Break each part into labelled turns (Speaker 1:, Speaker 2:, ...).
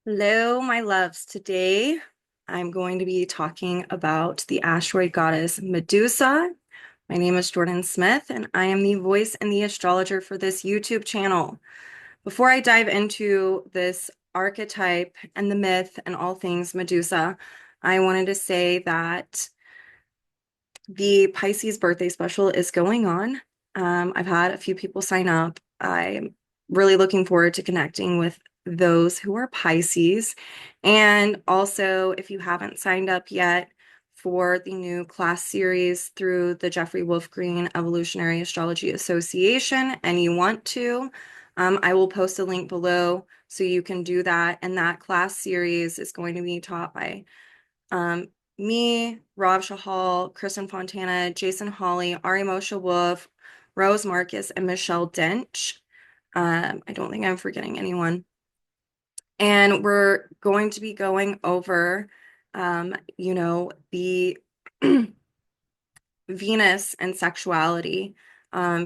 Speaker 1: Hello, my loves. Today I'm going to be talking about the asteroid goddess Medusa. My name is Jordyn Smith, and I am the voice and the astrologer for this YouTube channel. Before I dive into this archetype and the myth and all things Medusa, I wanted to say that the Pisces birthday special is going on. I've had a few people sign up. I'm really looking forward to connecting with those who are Pisces. And also, if you haven't signed up yet for the new class series through the Jeffrey Wolf Green Evolutionary Astrology Association and you want to, I will post a link below so you can do that. And that class series is going to be taught by um, me, Rob Shahal, Kristen Fontana, Jason Hawley, Ari Moshe Wolf, Rose Marcus, and Michelle Dench. I don't think I'm forgetting anyone. And we're going to be going over, the Venus and sexuality.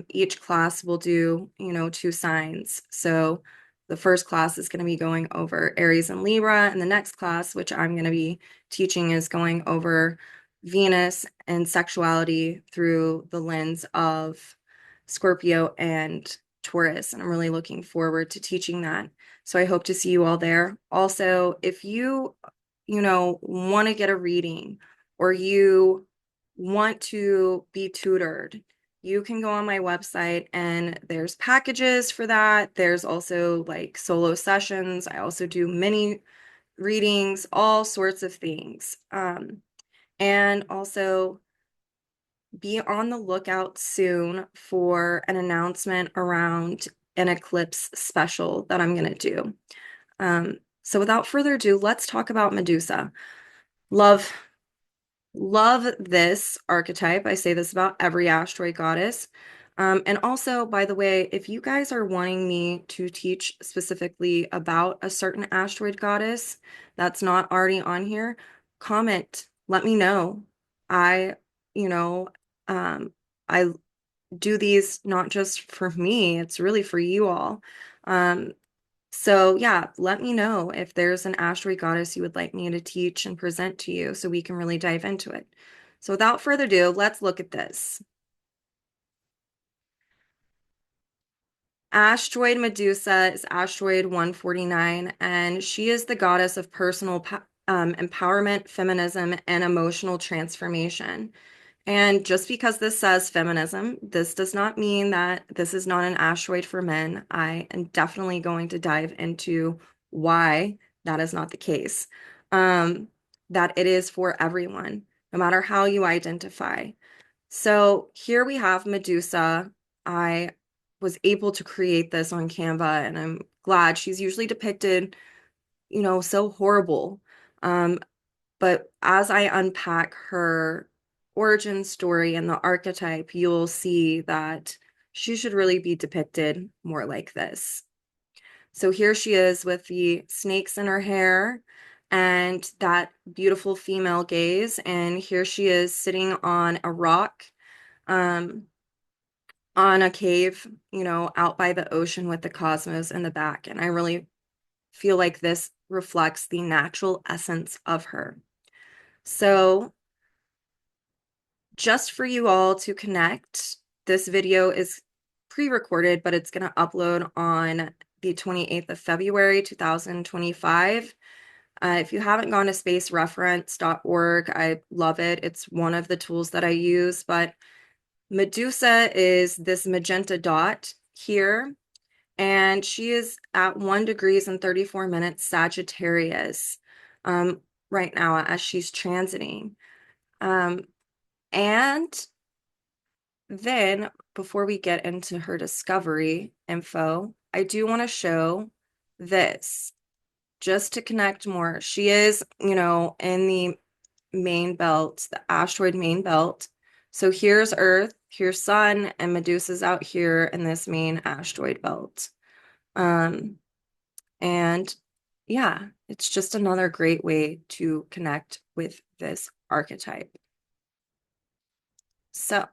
Speaker 1: Each class will do, two signs. So the first class is going to be going over Aries and Libra, and the next class, which I'm going to be teaching, is going over Venus and sexuality through the lens of Scorpio and Taurus. And I'm really looking forward to teaching that. So I hope to see you all there. Also, if you, want to get a reading or you want to be tutored, you can go on my website and there's packages for that. There's also like solo sessions. I also do mini readings, all sorts of things. And also be on the lookout soon for an announcement around an eclipse special that I'm going to do. So without further ado, let's talk about Medusa. Love Love this archetype. I say this about every asteroid goddess. And also, by the way, if you guys are wanting me to teach specifically about a certain asteroid goddess that's not already on here, comment, let me know. I, you know, I do these not just for me, it's really for you all. So yeah, let me know if there's an asteroid goddess you would like me to teach and present to you so we can really dive into it. So without further ado, let's look at this. Asteroid Medusa is asteroid 149, and she is the goddess of personal empowerment, feminism, and emotional transformation. And just because this says feminism, this does not mean that this is not an asteroid for men. I am definitely going to dive into why that is not the case. Um, that it is for everyone, no matter how you identify. So here we have Medusa. I was able to create this on Canva, and I'm glad. She's usually depicted, so horrible. Um, but as I unpack her origin story and the archetype, you'll see that she should really be depicted more like this. So here she is with the snakes in her hair and that beautiful female gaze. And here she is sitting on a rock, um, on a cave, out by the ocean with the cosmos in the back. And I really feel like this reflects the natural essence of her. So just for you all to connect, this video is pre-recorded, but it's going to upload on the 28th of February, 2025. If you haven't gone to spacereference.org, I love it. It's one of the tools that I use, but Medusa is this magenta dot here, and she is at 1 degrees and 34 minutes Sagittarius right now as she's transiting. And then, before we get into her discovery info, I do want to show this just to connect more. She is, in the main belt, the asteroid main belt. So here's Earth, here's Sun, and Medusa's out here in this main asteroid belt. Um, and yeah, it's just another great way to connect with this archetype. So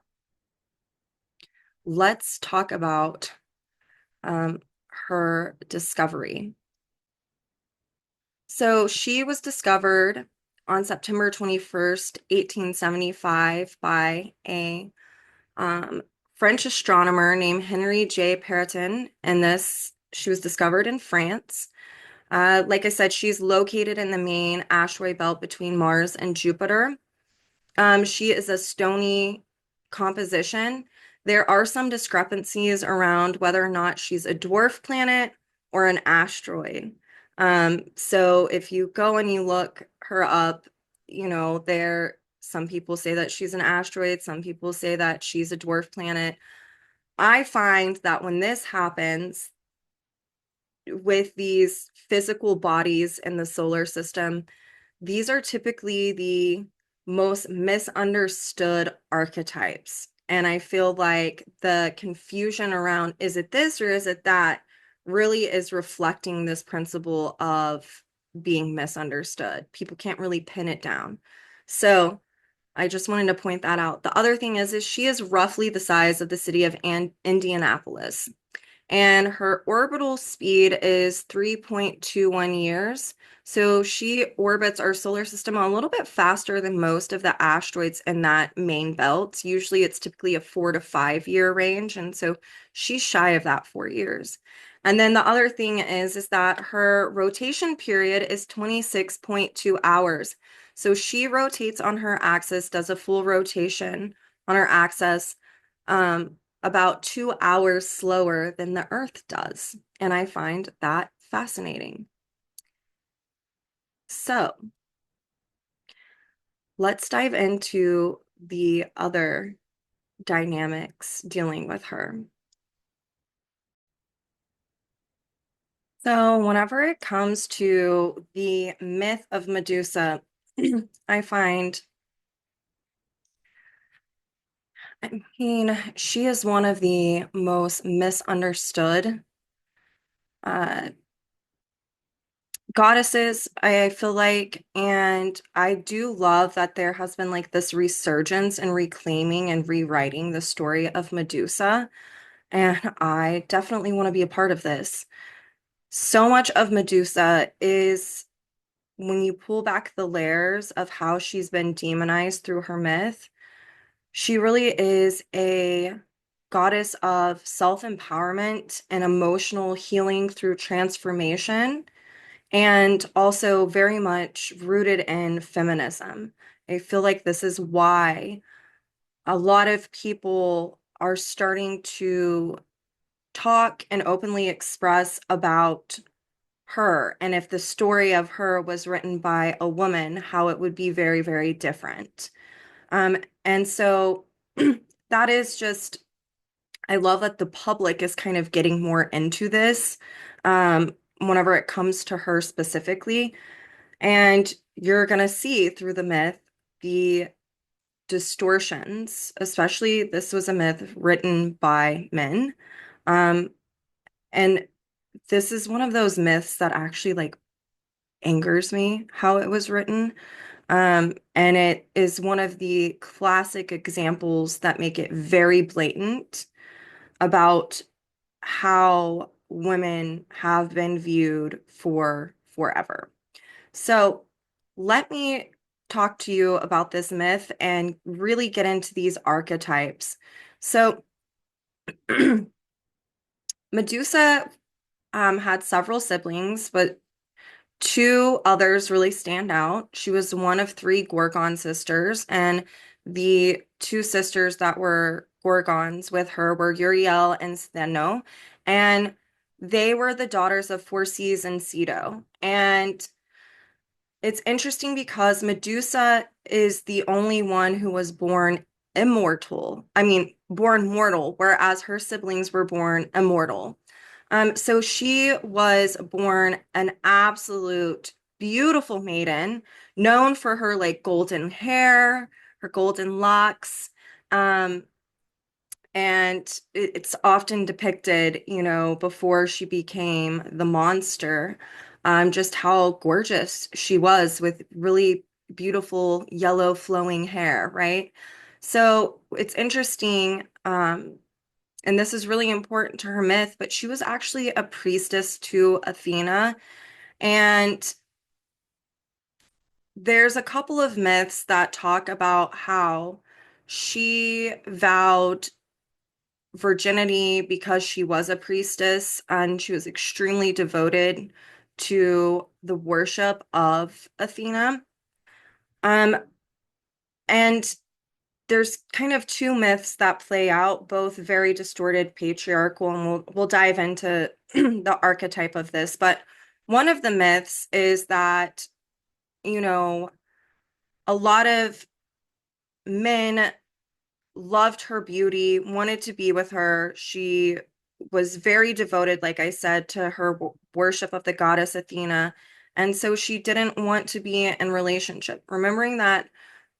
Speaker 1: let's talk about her discovery. So she was discovered on September 21st, 1875 by a um, French astronomer named Henry J. Perrotin, and she was discovered in France. Like I said, she's located in the main asteroid belt between Mars and Jupiter. She is a stony composition. There are some discrepancies around whether or not she's a dwarf planet or an asteroid. So if you go and you look her up, some people say that she's an asteroid, some people say that she's a dwarf planet. I find that when this happens with these physical bodies in the solar system, these are typically the most misunderstood archetypes. And I feel like the confusion around is it this or is it that really is reflecting this principle of being misunderstood. People can't really pin it down. So I just wanted to point that out. The other thing is she is roughly the size of the city of Indianapolis, and her orbital speed is 3.21 years. So she orbits our solar system a little bit faster than most of the asteroids in that main belt. Usually it's typically a 4 to 5 year range. And so she's shy of that 4 years. And then the other thing is that her rotation period is 26.2 hours. So she rotates on her axis, does a full rotation on her axis. About 2 hours slower than the Earth does. And I find that fascinating. So let's dive into the other dynamics dealing with her. So whenever it comes to the myth of Medusa, I find, she is one of the most misunderstood uh, goddesses, I feel like, and I do love that there has been like this resurgence and reclaiming and rewriting the story of Medusa, and I definitely want to be a part of this. So much of Medusa is, when you pull back the layers of how she's been demonized through her myth, she really is a goddess of self-empowerment and emotional healing through transformation, and also very much rooted in feminism. I feel like this is why a lot of people are starting to talk and openly express about her. And if the story of her was written by a woman, how it would be very, very different. And so that is just, I love that the public is kind of getting more into this whenever it comes to her specifically. And you're going to see through the myth the distortions, especially this was a myth written by men. Um, and this is one of those myths that actually like angers me how it was written. And it is one of the classic examples that make it very blatant about how women have been viewed for forever. So let me talk to you about this myth and really get into these archetypes. So Medusa had several siblings, but two others really stand out. She was one of three Gorgon sisters, and the two sisters that were Gorgons with her were Uriel and Stheno, and they were the daughters of Phorcys and Ceto. And it's interesting because Medusa is the only one who was born immortal. I mean, born mortal, whereas her siblings were born immortal. So she was born an absolute beautiful maiden, known for her like golden hair, her golden locks. Um, and it's often depicted, before she became the monster, just how gorgeous she was with really beautiful yellow flowing hair, right? So it's interesting, and this is really important to her myth, but she was actually a priestess to Athena. And there's a couple of myths that talk about how she vowed virginity because she was a priestess and she was extremely devoted to the worship of Athena. Um, and there's kind of two myths that play out, both very distorted patriarchal, and we'll dive into the archetype of this. But one of the myths is that, you know, a lot of men loved her beauty, wanted to be with her. She was very devoted, like I said, to her worship of the goddess Athena. And so she didn't want to be in relationship. Remembering that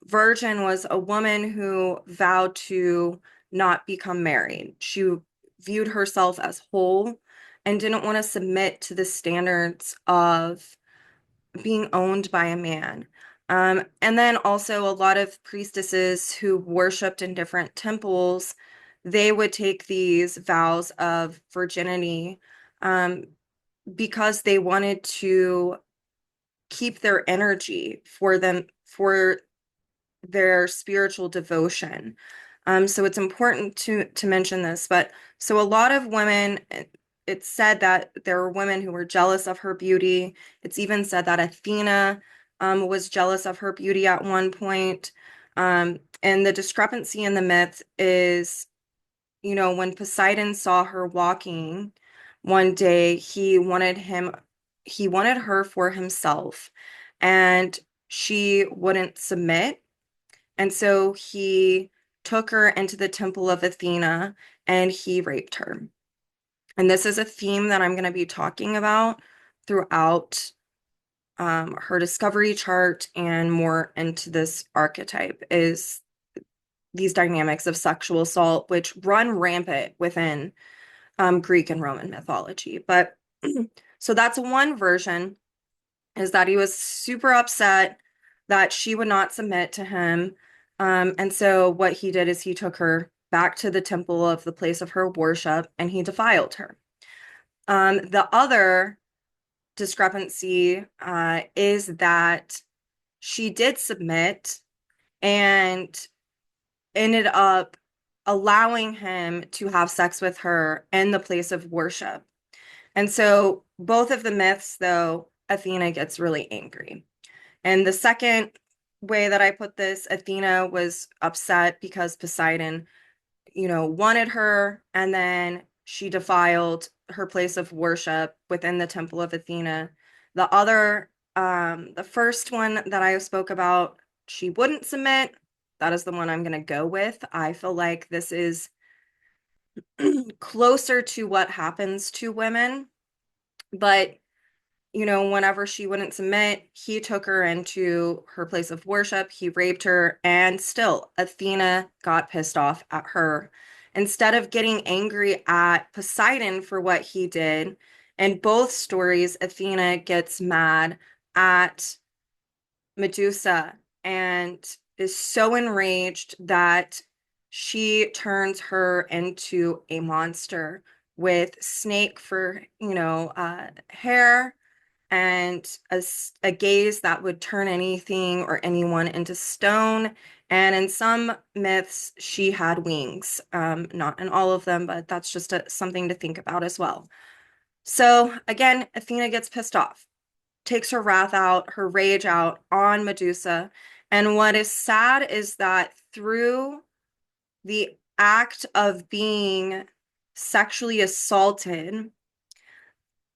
Speaker 1: virgin was a woman who vowed to not become married. She viewed herself as whole and didn't want to submit to the standards of being owned by a man. And then also a lot of priestesses who worshiped in different temples, they would take these vows of virginity um, because they wanted to keep their energy for their spiritual devotion. So it's important to mention this. But so a lot of women, it's said that there were women who were jealous of her beauty. It's even said that Athena was jealous of her beauty at one point. And the discrepancy in the myth is, when Poseidon saw her walking one day, he wanted her for himself, and she wouldn't submit. And so he took her into the temple of Athena and he raped her. And this is a theme that I'm going to be talking about throughout her discovery chart and more into this archetype is these dynamics of sexual assault, which run rampant within Greek and Roman mythology. But so that's one version, is that he was super upset that she would not submit to him. And so what he did is he took her back to the temple of the place of her worship and he defiled her. The other discrepancy is that she did submit and ended up allowing him to have sex with her in the place of worship. And so both of the myths, though, Athena gets really angry. And the second way that I put this, Athena was upset because Poseidon, wanted her, and then she defiled her place of worship within the temple of Athena. The first one that I spoke about, she wouldn't submit. That is the one I'm going to go with. I feel like this is closer to what happens to women, but whenever she wouldn't submit, he took her into her place of worship, he raped her, and still Athena got pissed off at her. Instead of getting angry at Poseidon for what he did, in both stories, Athena gets mad at Medusa and is so enraged that she turns her into a monster with snake for, hair, and a gaze that would turn anything or anyone into stone. And in some myths, she had wings. Not in all of them, but that's just something to think about as well. So again, Athena gets pissed off, takes her wrath out, her rage out on Medusa. And what is sad is that through the act of being sexually assaulted,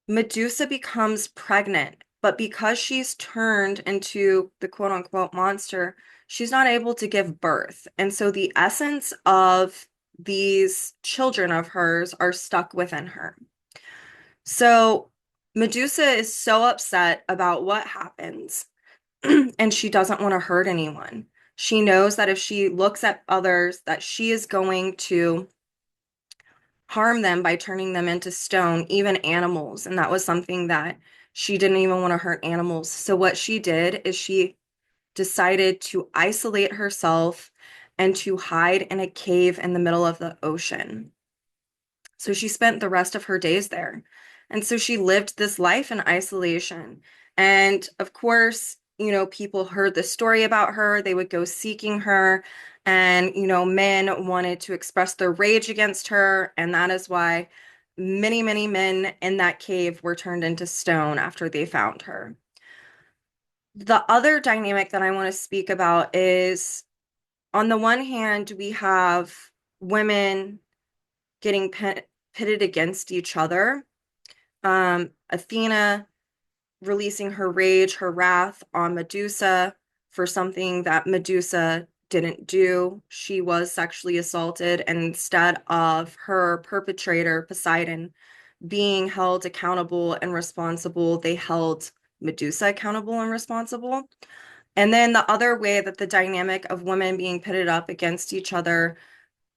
Speaker 1: Medusa becomes pregnant, but because she's turned into the quote unquote monster, she's not able to give birth. And so the essence of these children of hers are stuck within her. So Medusa is so upset about what happens, and she doesn't want to hurt anyone. She knows that if she looks at others, that she is going to harm them by turning them into stone, even animals. And that was something that she didn't even want to hurt animals. So what she did is she decided to isolate herself and to hide in a cave in the middle of the ocean. So she spent the rest of her days there. And so she lived this life in isolation. And of course, people heard the story about her, they would go seeking her, and, men wanted to express their rage against her, and that is why many, many men in that cave were turned into stone after they found her. The other dynamic that I want to speak about is, on the one hand, we have women getting pitted against each other. Athena releasing her rage, her wrath on Medusa for something that Medusa didn't do. She was sexually assaulted, and instead of her perpetrator, Poseidon, being held accountable and responsible, they held Medusa accountable and responsible. And then the other way that the dynamic of women being pitted up against each other,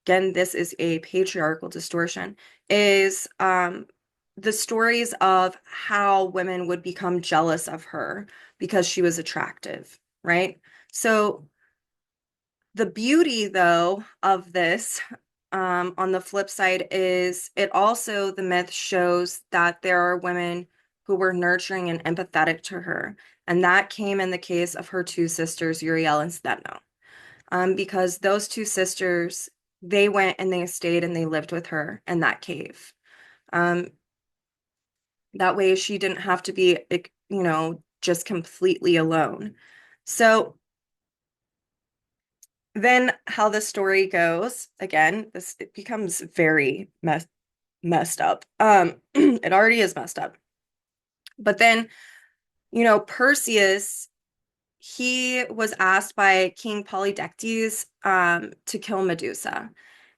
Speaker 1: again, this is a patriarchal distortion, is the stories of how women would become jealous of her because she was attractive, right? So the beauty, though, of this, on the flip side, is it also, the myth shows that there are women who were nurturing and empathetic to her. And that came in the case of her two sisters, Uriel and Stepno. Because those two sisters, they went and they stayed and they lived with her in that cave. Um, that way she didn't have to be, just completely alone. So then how the story goes, again, it becomes very messed up. It already is messed up. But then, Perseus, he was asked by King Polydectes to kill Medusa.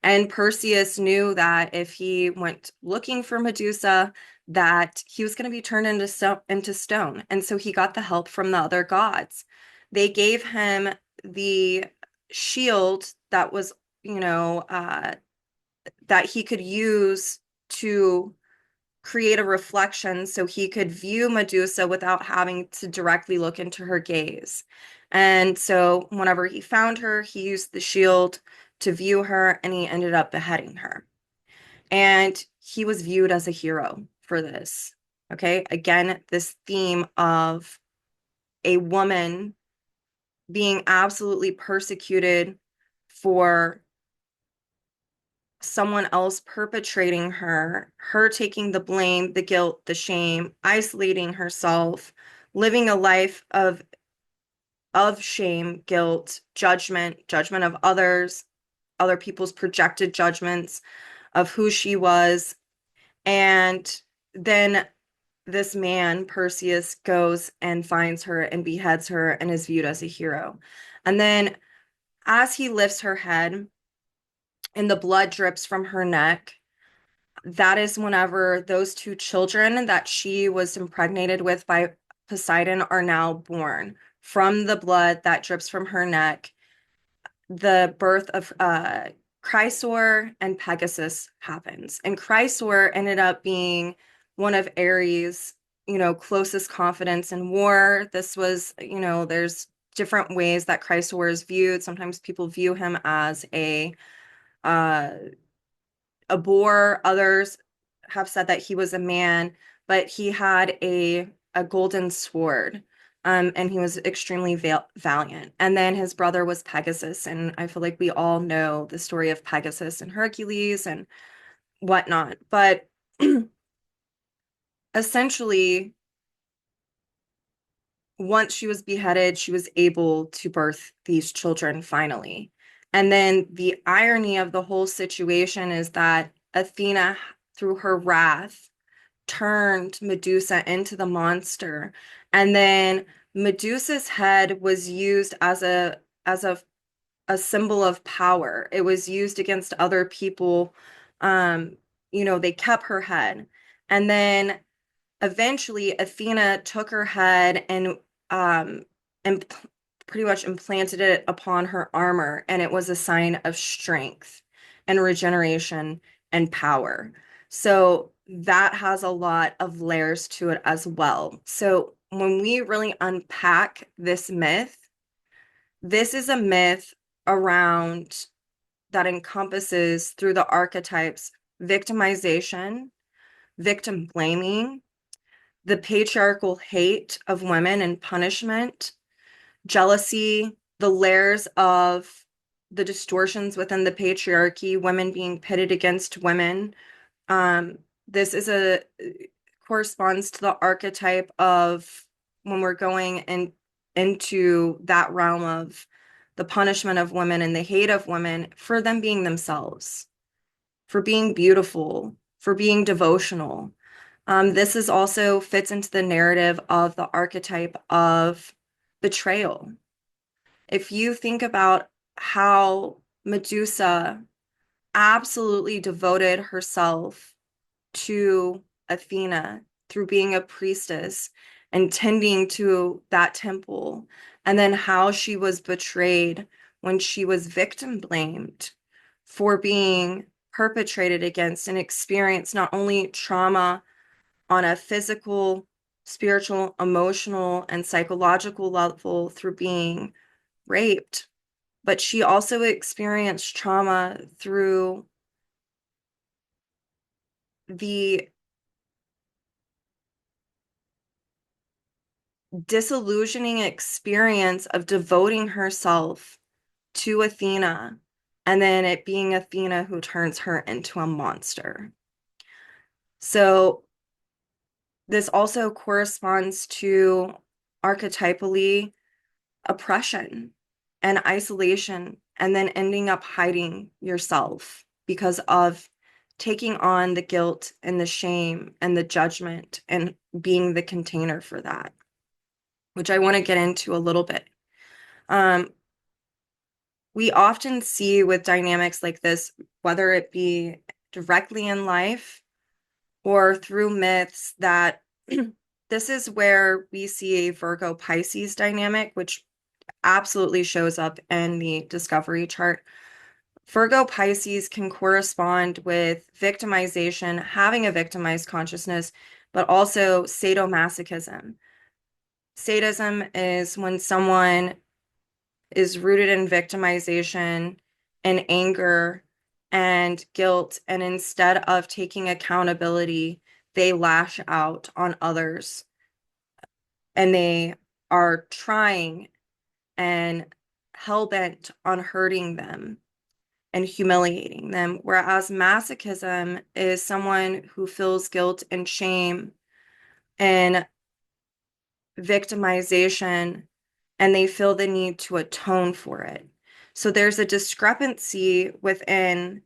Speaker 1: And Perseus knew that if he went looking for Medusa, that he was going to be turned into stone. And so he got the help from the other gods. They gave him the shield that was, that he could use to create a reflection so he could view Medusa without having to directly look into her gaze. And so whenever he found her, he used the shield to view her, and he ended up beheading her. And he was viewed as a hero for this. Okay. Again, this theme of a woman being absolutely persecuted for someone else perpetrating her taking the blame, the guilt, the shame, isolating herself, living a life of shame, guilt, judgment of others, other people's projected judgments of who she was. And then this man, Perseus, goes and finds her and beheads her and is viewed as a hero. And then as he lifts her head and the blood drips from her neck, that is whenever those two children that she was impregnated with by Poseidon are now born. From the blood that drips from her neck, the birth of Chrysaor and Pegasus happens. And Chrysaor ended up being one of Ares, closest confidants in war. This was, there's different ways that Chrysaor is viewed. Sometimes people view him as uh, a boar. Others have said that he was a man, but he had a golden sword. And he was extremely valiant. And then his brother was Pegasus. And I feel like we all know the story of Pegasus and Hercules and whatnot. But essentially, once she was beheaded, she was able to birth these children finally. And then the irony of the whole situation is that Athena, through her wrath, turned Medusa into the monster. And then Medusa's head was used as a symbol of power. It was used against other people. They kept her head. And then eventually Athena took her head um and pretty much implanted it upon her armor, and it was a sign of strength and regeneration and power. So that has a lot of layers to it as well. So when we really unpack this myth, this is a myth around that encompasses, through the archetypes, victimization, victim blaming, the patriarchal hate of women and punishment, jealousy, the layers of the distortions within the patriarchy, women being pitted against women. This is a corresponds to the archetype of when we're going into that realm of the punishment of women and the hate of women for them being themselves, for being beautiful, for being devotional. This is also fits into the narrative of the archetype of betrayal. If you think about how Medusa absolutely devoted herself to Athena through being a priestess and tending to that temple, and then how she was betrayed when she was victim blamed for being perpetrated against and experienced not only trauma on a physical, spiritual, emotional, and psychological level through being raped, but she also experienced trauma through the disillusioning experience of devoting herself to Athena and then it being Athena who turns her into a monster. So this also corresponds to archetypally oppression and isolation, and then ending up hiding yourself because of taking on the guilt and the shame and the judgment and being the container for that, which I want to get into a little bit. We often see with dynamics like this, whether it be directly in life or through myths, that this is where we see a Virgo Pisces dynamic, which absolutely shows up in the discovery chart. Virgo Pisces can correspond with victimization, having a victimized consciousness, but also sadomasochism. Sadism is when someone is rooted in victimization and anger and guilt, and instead of taking accountability, they lash out on others and they are trying and hell-bent on hurting them and humiliating them. Whereas masochism is someone who feels guilt and shame and victimization, and they feel the need to atone for it. So there's a discrepancy within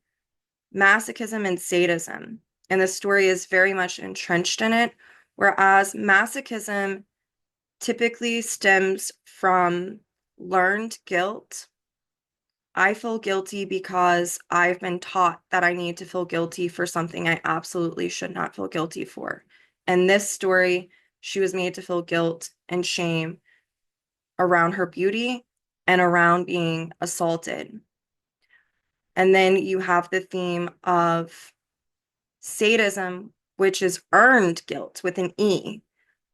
Speaker 1: masochism and sadism, and the story is very much entrenched in it, whereas masochism typically stems from learned guilt. I feel guilty because I've been taught that I need to feel guilty for something I absolutely should not feel guilty for. In this story, she was made to feel guilt and shame around her beauty and around being assaulted. And then you have the theme of sadism, which is earned guilt with an E.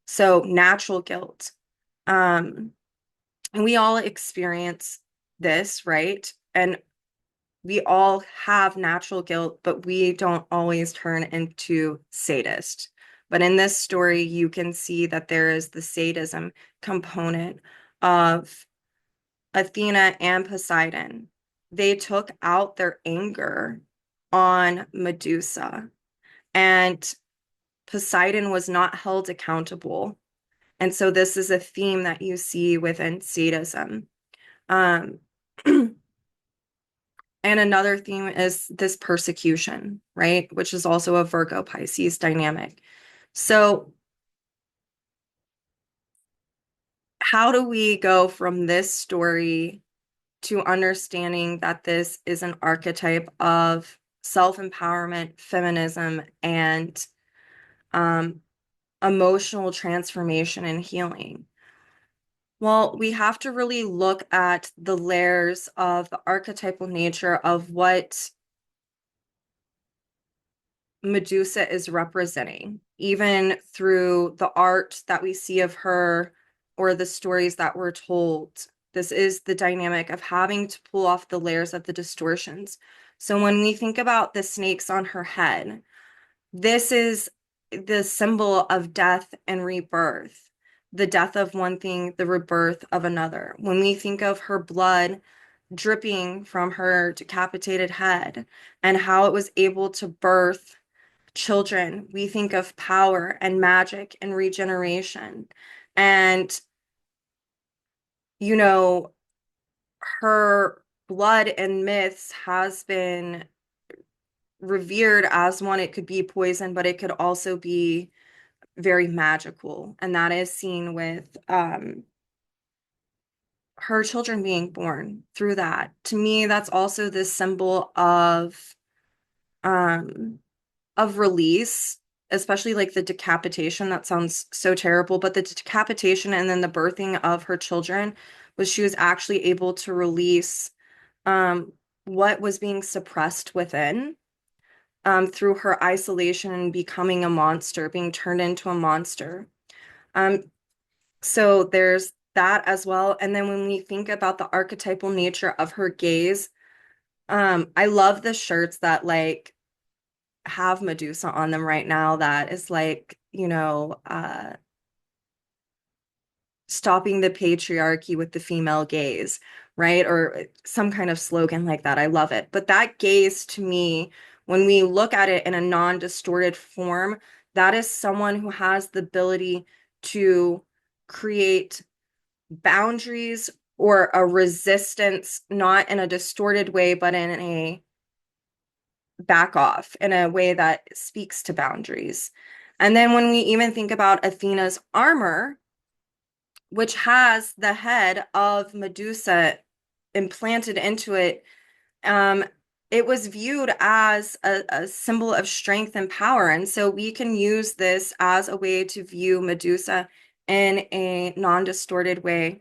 Speaker 1: So natural guilt. And we all experience this, right? And we all have natural guilt, but we don't always turn into sadist. But in this story, you can see that there is the sadism component of Athena and Poseidon. They took out their anger on Medusa, and Poseidon was not held accountable. And so this is a theme that you see within sadism. Um, And another theme is this persecution, right? Which is also a Virgo Pisces dynamic. So how do we go from this story to understanding that this is an archetype of self-empowerment, feminism, and emotional transformation and healing? Well, we have to really look at the layers of the archetypal nature of what Medusa is representing, even through the art that we see of her or the stories that we're told. This is the dynamic of having to pull off the layers of the distortions. So when we think about the snakes on her head, this is the symbol of death and rebirth. the death of one thing, the rebirth of another. When we think of her blood dripping from her decapitated head and how it was able to birth children, we think of power and magic and regeneration. And, you know, her blood in myths has been revered as one, it could be poison, but it could also be very magical. And that is seen with her children being born through that. To me, that's also this symbol um of release, especially like the decapitation. That sounds so terrible, but the decapitation and then the birthing of her children was she was actually able to release what was being suppressed within through her isolation and becoming a monster, being turned into a monster. Um, so there's that as well. And then when we think about the archetypal nature of her gaze, I love the shirts that like have Medusa on them right now that is like, stopping the patriarchy with the female gaze, right? Or some kind of slogan like that. I love it. But that gaze to me, when we look at it in a non-distorted form, that is someone who has the ability to create boundaries or a resistance, not in a distorted way, but in a back off, in a way that speaks to boundaries. And then when we even think about Athena's armor, which has the head of Medusa implanted into it, um, it was viewed as a symbol of strength and power. And so we can use this as a way to view Medusa in a non-distorted way.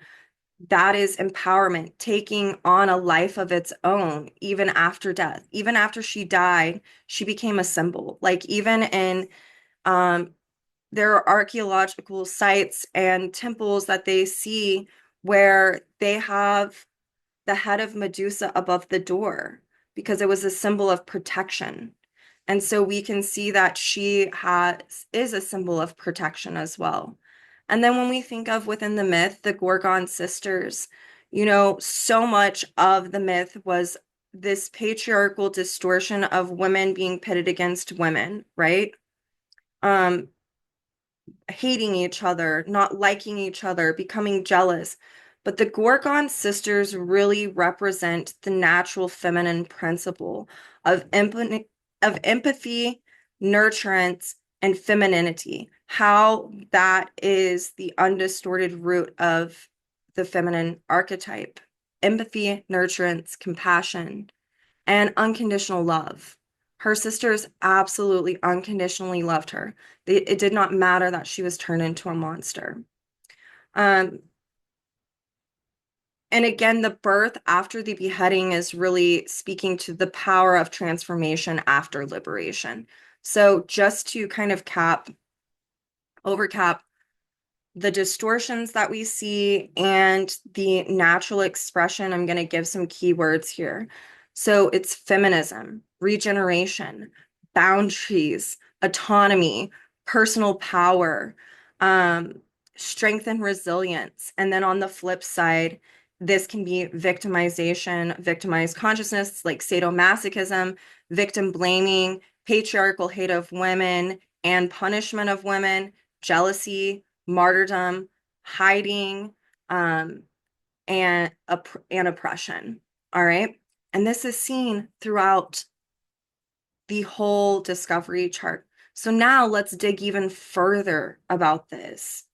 Speaker 1: That is empowerment, taking on a life of its own, even after death. Even after she died, she became a symbol. Like even in um, there are archaeological sites and temples that they see where they have the head of Medusa above the door because it was a symbol of protection. And so we can see that she is a symbol of protection as well. And then when we think of within the myth, the Gorgon sisters, so much of the myth was this patriarchal distortion of women being pitted against women, right? Um, Hating each other, not liking each other, becoming jealous. But the Gorgon sisters really represent the natural feminine principle of empathy, nurturance, and femininity. How that is the undistorted root of the feminine archetype. Empathy, nurturance, compassion, and unconditional love. Her sisters absolutely unconditionally loved her. It did not matter that she was turned into a monster. Um, and again, the birth after the beheading is really speaking to the power of transformation after liberation. So just to kind of overcap the distortions that we see and the natural expression, I'm going to give some keywords here. So it's feminism, regeneration, boundaries, autonomy, personal power, um, strength and resilience. And then on the flip side, this can be victimization, victimized consciousness, like sadomasochism, victim blaming, patriarchal hate of women and punishment of women, jealousy, martyrdom, hiding, um, and oppression. All right. And this is seen throughout the whole discovery chart. So now let's dig even further about this.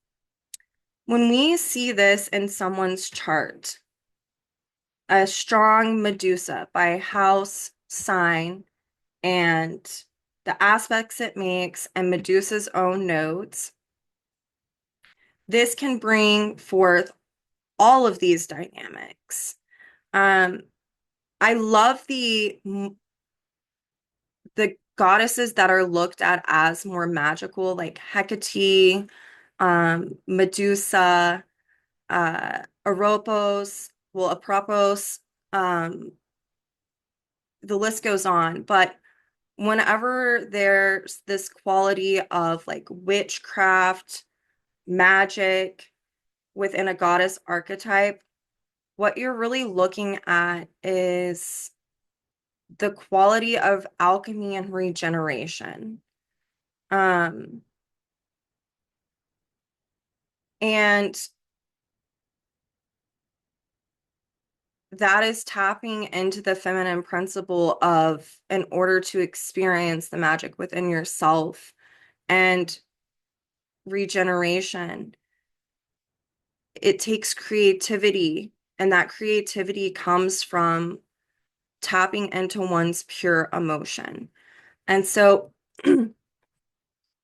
Speaker 1: When we see this in someone's chart, a strong Medusa by house, sign, and the aspects it makes, and Medusa's own nodes, this can bring forth all of these dynamics. Um, I love the goddesses that are looked at as more magical, like Hecate, Medusa, Apropos, um, the list goes on. But whenever there's this quality of like witchcraft, magic within a goddess archetype, what you're really looking at is the quality of alchemy and regeneration. Um, and that is tapping into the feminine principle of, in order to experience the magic within yourself and regeneration, it takes creativity, and that creativity comes from tapping into one's pure emotion. And so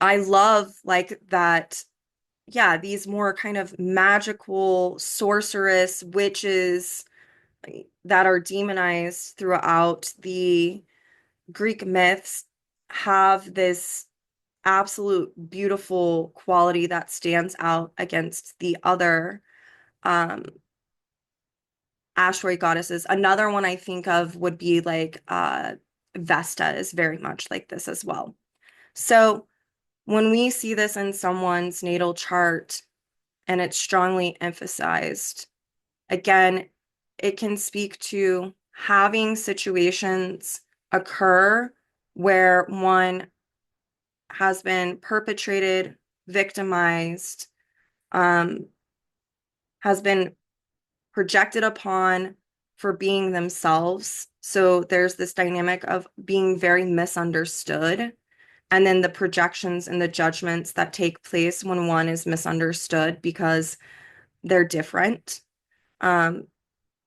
Speaker 1: I love like that, yeah, these more kind of magical sorceress witches that are demonized throughout the Greek myths have this absolute beautiful quality that stands out against the other um, asteroid goddesses. Another one I think of would be like Vesta is very much like this as well. So when we see this in someone's natal chart and it's strongly emphasized, again, it can speak to having situations occur where one has been perpetrated, victimized, um, has been projected upon for being themselves. So there's this dynamic of being very misunderstood, and then the projections and the judgments that take place when one is misunderstood because they're different,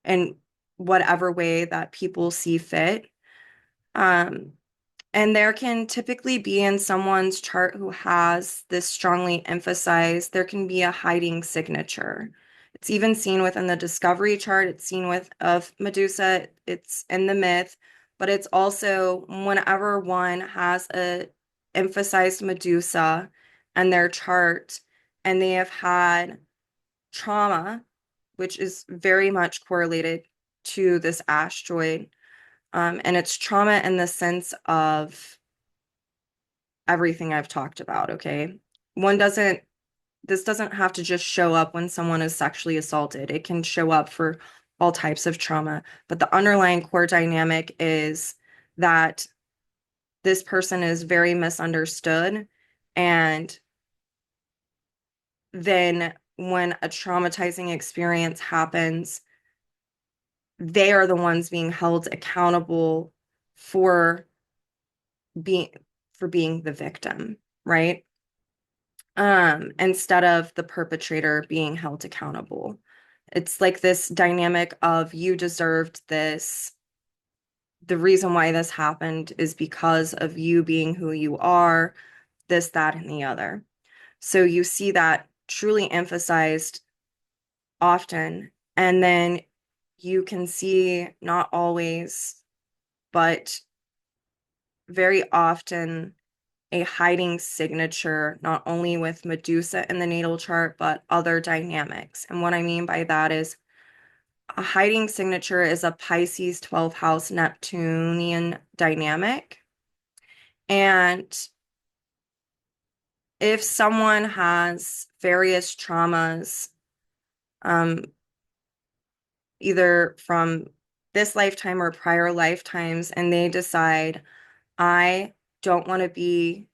Speaker 1: in whatever way that people see fit. Um, And there can typically be in someone's chart who has this strongly emphasized, there can be a hiding signature. It's even seen within the discovery chart. It's seen with of Medusa. It's in the myth, but it's also whenever one has a emphasized Medusa and their chart, and they have had trauma, which is very much correlated to this asteroid. And it's trauma in the sense of everything I've talked about, okay? One doesn't, this doesn't have to just show up when someone is sexually assaulted. It can show up for all types of trauma. But the underlying core dynamic is that this person is very misunderstood. And then when a traumatizing experience happens, they are the ones being held accountable for being being the victim, right? Instead of the perpetrator being held accountable. It's like this dynamic of you deserved this. The reason why this happened is because of you being who you are, this, that, and the other. So you see that truly emphasized often. And then you can see not always, but very often a hiding signature, not only with Medusa in the natal chart, but other dynamics. And what I mean by that is a hiding signature is a Pisces 12th house Neptunian dynamic. And if someone has various traumas, um, either from this lifetime or prior lifetimes, and they decide, I don't want to be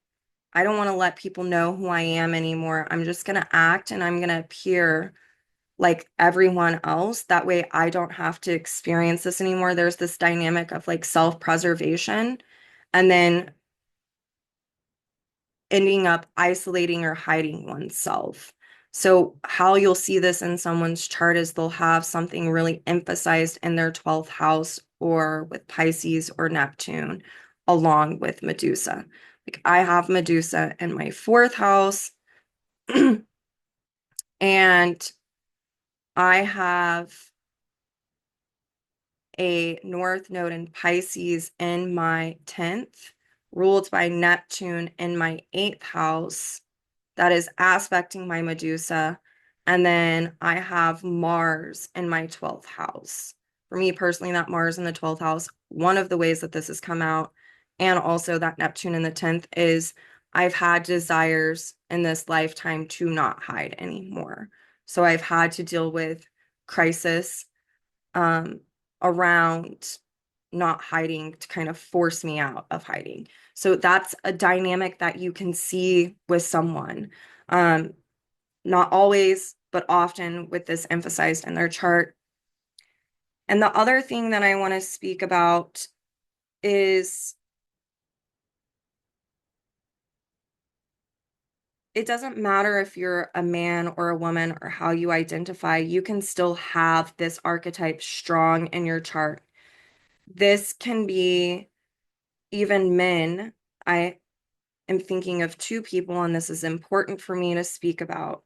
Speaker 1: I don't want to let people know who I am anymore. I'm just going to act and I'm going to appear like everyone else. That way I don't have to experience this anymore. There's this dynamic of like self-preservation and then ending up isolating or hiding oneself. So how you'll see this in someone's chart is they'll have something really emphasized in their 12th house or with Pisces or Neptune along with Medusa. Like I have Medusa in my 4th house. And I have a North Node in Pisces in my 10th, ruled by Neptune in my 8th house. That is aspecting my Medusa. And then I have Mars in my 12th house. For me personally, that Mars in the 12th house, one of the ways that this has come out, and also that Neptune in the 10th, is I've had desires in this lifetime to not hide anymore. So I've had to deal with crisis um, around not hiding to kind of force me out of hiding. So that's a dynamic that you can see with someone. Um, Not always, but often with this emphasized in their chart. And the other thing that I want to speak about is it doesn't matter if you're a man or a woman or how you identify, you can still have this archetype strong in your chart. This can be even men. I am thinking of two people, and this is important for me to speak about.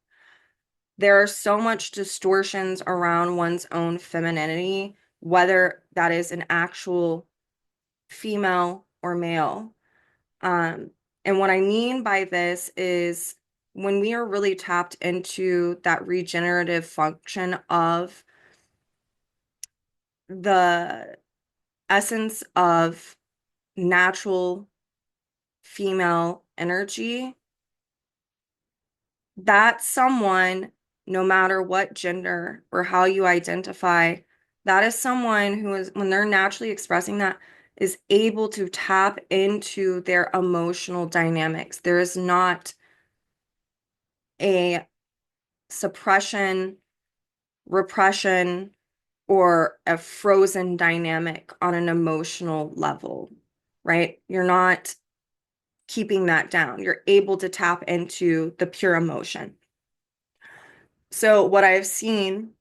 Speaker 1: There are so much distortions around one's own femininity, whether that is an actual female or male. Um, and what I mean by this is when we are really tapped into that regenerative function of the essence of natural female energy, that someone, no matter what gender or how you identify, that is someone who is, when they're naturally expressing that, is able to tap into their emotional dynamics. There is not a suppression, repression, or a frozen dynamic on an emotional level, right? You're not keeping that down. You're able to tap into the pure emotion. So, what I've seen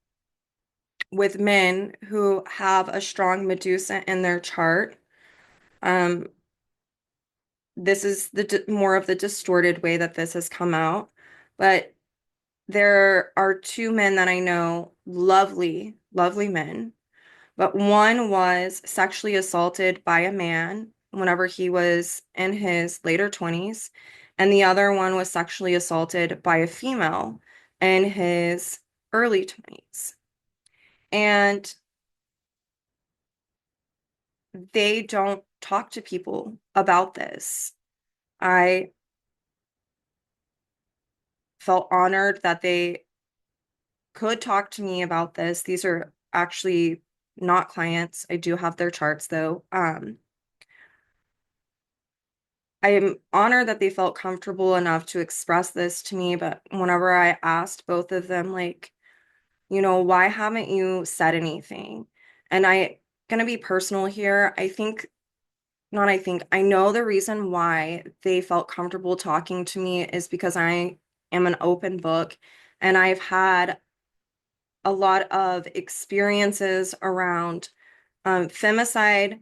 Speaker 1: with men who have a strong Medusa in their chart, um, this is the more of the distorted way that this has come out, but there are two men that I know, lovely, lovely men, but one was sexually assaulted by a man whenever he was in his later 20s, and the other one was sexually assaulted by a female in his early 20s. And they don't talk to people about this. I felt honored that they could talk to me about this. These are actually not clients. I do have their charts though. I am honored that they felt comfortable enough to express this to me, but whenever I asked both of them, like, why haven't you said anything? And gonna be personal here. I know the reason why they felt comfortable talking to me is because I am an open book and I've had a lot of experiences around femicide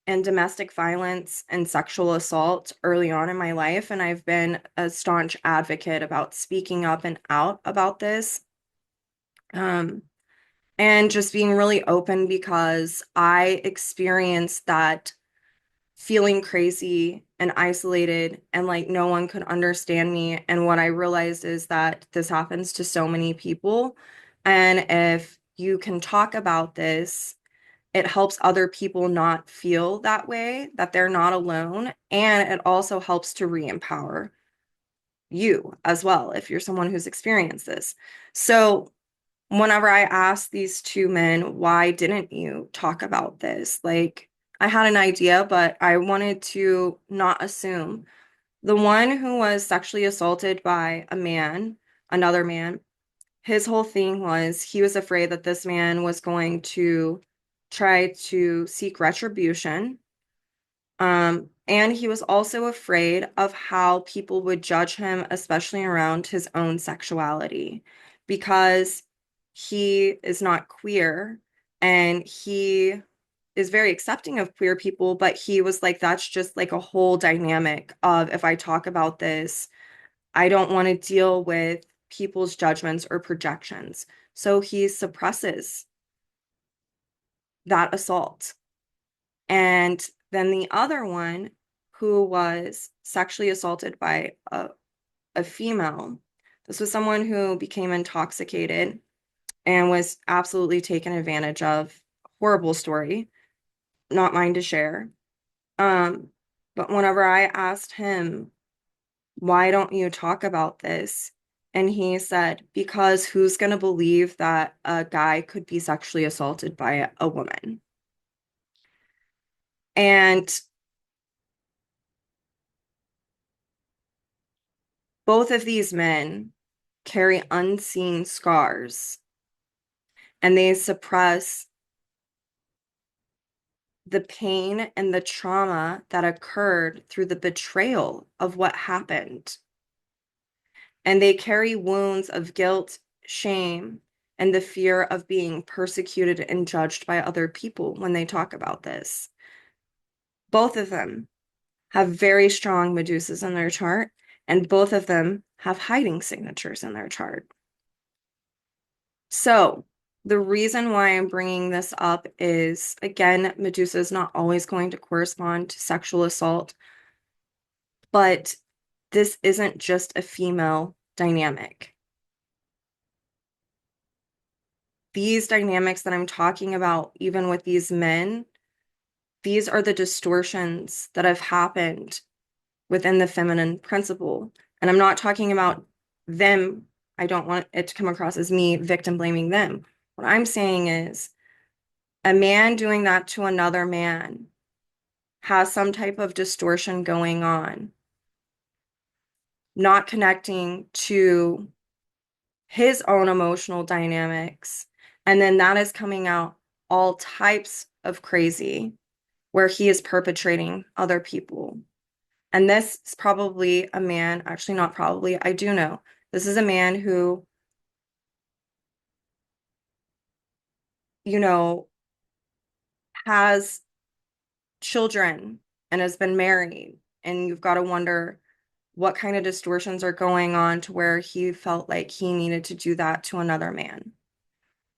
Speaker 1: and domestic violence and sexual assault early on in my life. And I've been a staunch advocate about speaking up and out about this. Um, and just being really open because I experienced that feeling crazy and isolated and like no one could understand me. And what I realized is that this happens to so many people. And if you can talk about this, it helps other people not feel that way, that they're not alone. And it also helps to re-empower you as well if you're someone who's experienced this. So whenever I asked these two men, why didn't you talk about this? Like, I had an idea, but I wanted to not assume. The one who was sexually assaulted by a man, another man, his whole thing was he was afraid that this man was going to try to seek retribution. And he was also afraid of how people would judge him, especially around his own sexuality, because he is not queer and he is very accepting of queer people, but he was like, that's just like a whole dynamic of if I talk about this, I don't want to deal with people's judgments or projections. So he suppresses that assault. And then the other one, who was sexually assaulted by a female, this was someone who became intoxicated and was absolutely taken advantage of. Horrible story, not mine to share. Um, but whenever I asked him, Why don't you talk about this? And he said, because who's going to believe that a guy could be sexually assaulted by a woman? And both of these men carry unseen scars and they suppress the pain and the trauma that occurred through the betrayal of what happened. And they carry wounds of guilt, shame, and the fear of being persecuted and judged by other people when they talk about this. Both of them have very strong Medusas in their chart, and both of them have hiding signatures in their chart. So, the reason why I'm bringing this up is, again, Medusa is not always going to correspond to sexual assault, but this isn't just a female dynamic. These dynamics that I'm talking about, even with these men, these are the distortions that have happened within the feminine principle. And I'm not talking about them. I don't want it to come across as me victim blaming them. What I'm saying is a man doing that to another man has some type of distortion going on, not connecting to his own emotional dynamics. And then that is coming out all types of crazy where he is perpetrating other people. And this is probably a man, actually, not probably, I do know. This is a man who, you know, has children and has been married. And you've got to wonder what kind of distortions are going on to where he felt like he needed to do that to another man.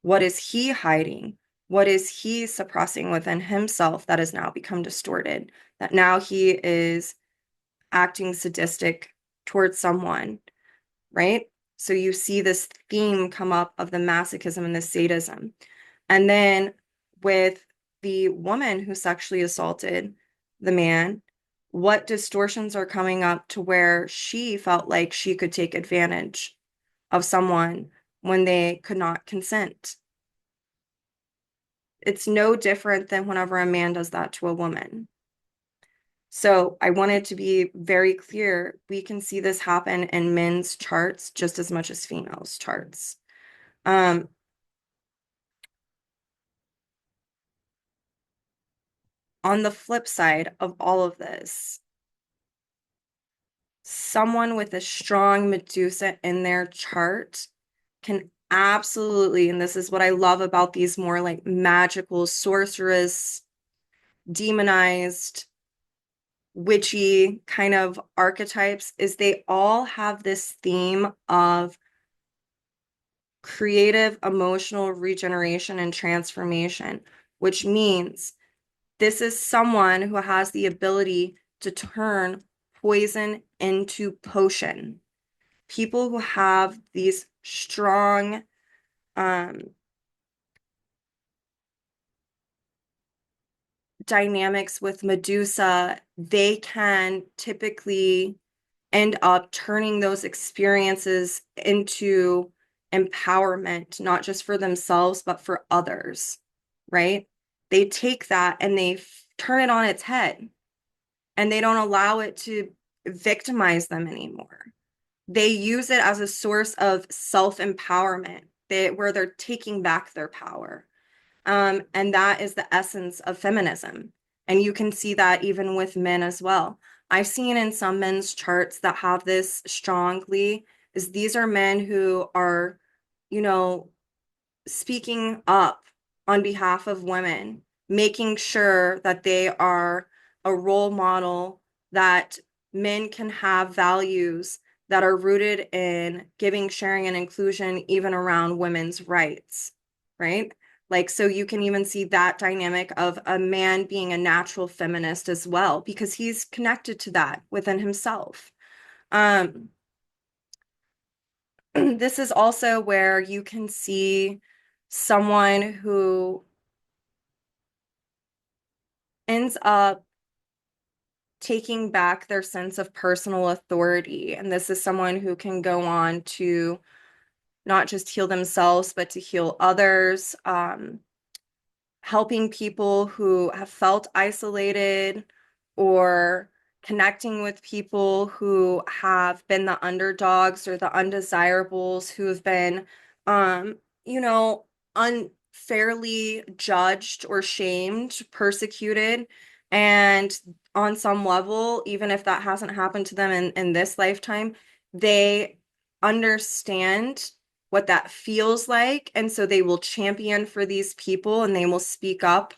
Speaker 1: What is he hiding? What is he suppressing within himself that has now become distorted? That now he is acting sadistic towards someone, right? So you see this theme come up of the masochism and the sadism. And then with the woman who sexually assaulted the man, what distortions are coming up to where she felt like she could take advantage of someone when they could not consent? It's no different than whenever a man does that to a woman. So I wanted to be very clear. We can see this happen in men's charts just as much as females' charts. Um, on the flip side of all of this, someone with a strong Medusa in their chart can absolutely, and this is what I love about these more like magical, sorceress, demonized, witchy kind of archetypes, is they all have this theme of creative emotional regeneration and transformation, which means this is someone who has the ability to turn poison into potion. People who have these strong dynamics with Medusa, they can typically end up turning those experiences into empowerment, not just for themselves, but for others, right? They take that and they turn it on its head and they don't allow it to victimize them anymore. They use it as a source of self-empowerment, where they're taking back their power. And that is the essence of feminism. And you can see that even with men as well. I've seen in some men's charts that have this strongly, is these are men who are, you know, speaking up on behalf of women, making sure that they are a role model, that men can have values that are rooted in giving, sharing, and inclusion, even around women's rights, right? Like, so you can even see that dynamic of a man being a natural feminist as well, because he's connected to that within himself. Um, this is also where you can see someone who ends up taking back their sense of personal authority. And this is someone who can go on to not just heal themselves, but to heal others, helping people who have felt isolated or connecting with people who have been the underdogs or the undesirables who have been, um, you know, unfairly judged or shamed, persecuted. And on some level, even if that hasn't happened to them in this lifetime, they understand what that feels like. And so they will champion for these people and they will speak up.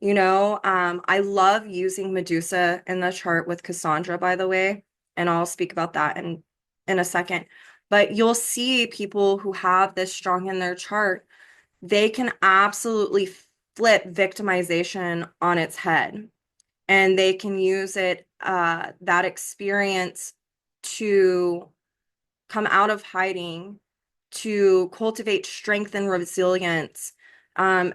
Speaker 1: I love using Medusa in the chart with Cassandra, by the way, and I'll speak about that in a second. But you'll see people who have this strong in their chart, they can absolutely flip victimization on its head. And they can use that experience to come out of hiding, to cultivate strength and resilience. Um,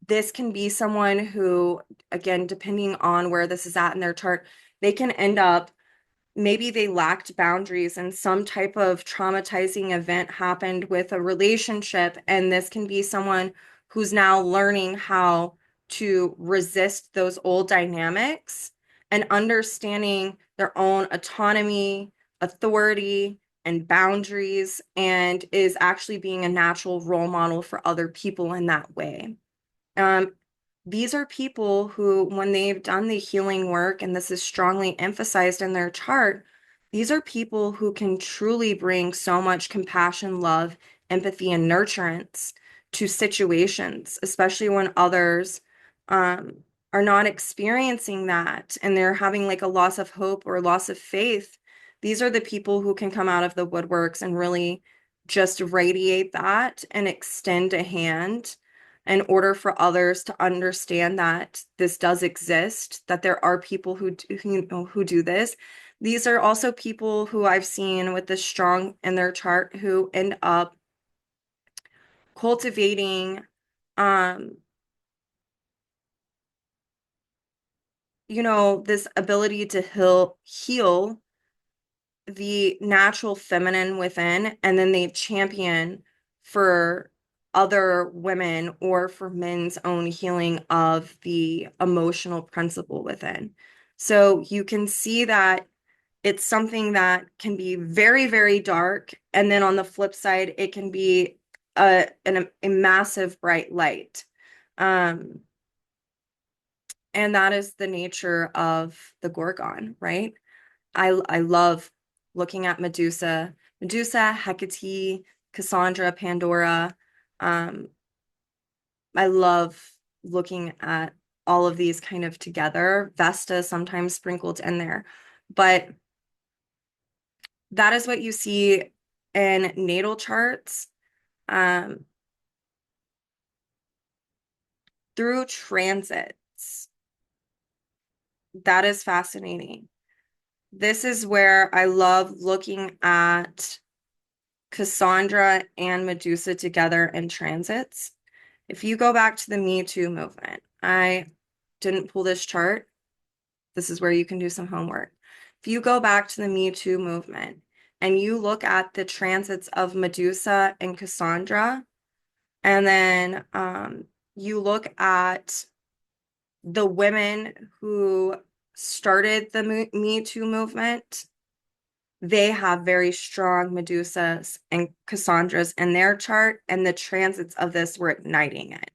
Speaker 1: this can be someone who, again, depending on where this is at in their chart, they can end up, maybe they lacked boundaries and some type of traumatizing event happened with a relationship. And this can be someone who's now learning how to resist those old dynamics and understanding their own autonomy, authority, and boundaries, and is actually being a natural role model for other people in that way. Um, these are people who, when they've done the healing work, and this is strongly emphasized in their chart, these are people who can truly bring so much compassion, love, empathy, and nurturance to situations, especially when others um, are not experiencing that and they're having like a loss of hope or loss of faith. These are the people who can come out of the woodworks and really just radiate that and extend a hand in order for others to understand that this does exist, that there are people who do this. These are also people who I've seen with this strong in their chart who end up cultivating, um, this ability to heal the natural feminine within, and then they champion for other women or for men's own healing of the emotional principle within. So you can see that it's something that can be very, very dark. And then on the flip side, it can be a massive bright light. Um, and that is the nature of the Gorgon, right? I love looking at Medusa, Hecate, Cassandra, Pandora. Um, I love looking at all of these kind of together. Vesta sometimes sprinkled in there, but that is what you see in natal charts. Um, through transits. That is fascinating. This is where I love looking at Cassandra and Medusa together in transits. If you go back to the Me Too movement, I didn't pull this chart. This is where you can do some homework. If you go back to the Me Too movement and you look at the transits of Medusa and Cassandra, and then you look at the women who started the Me Too movement, they have very strong Medusas and Cassandras in their chart, and the transits of this were igniting it,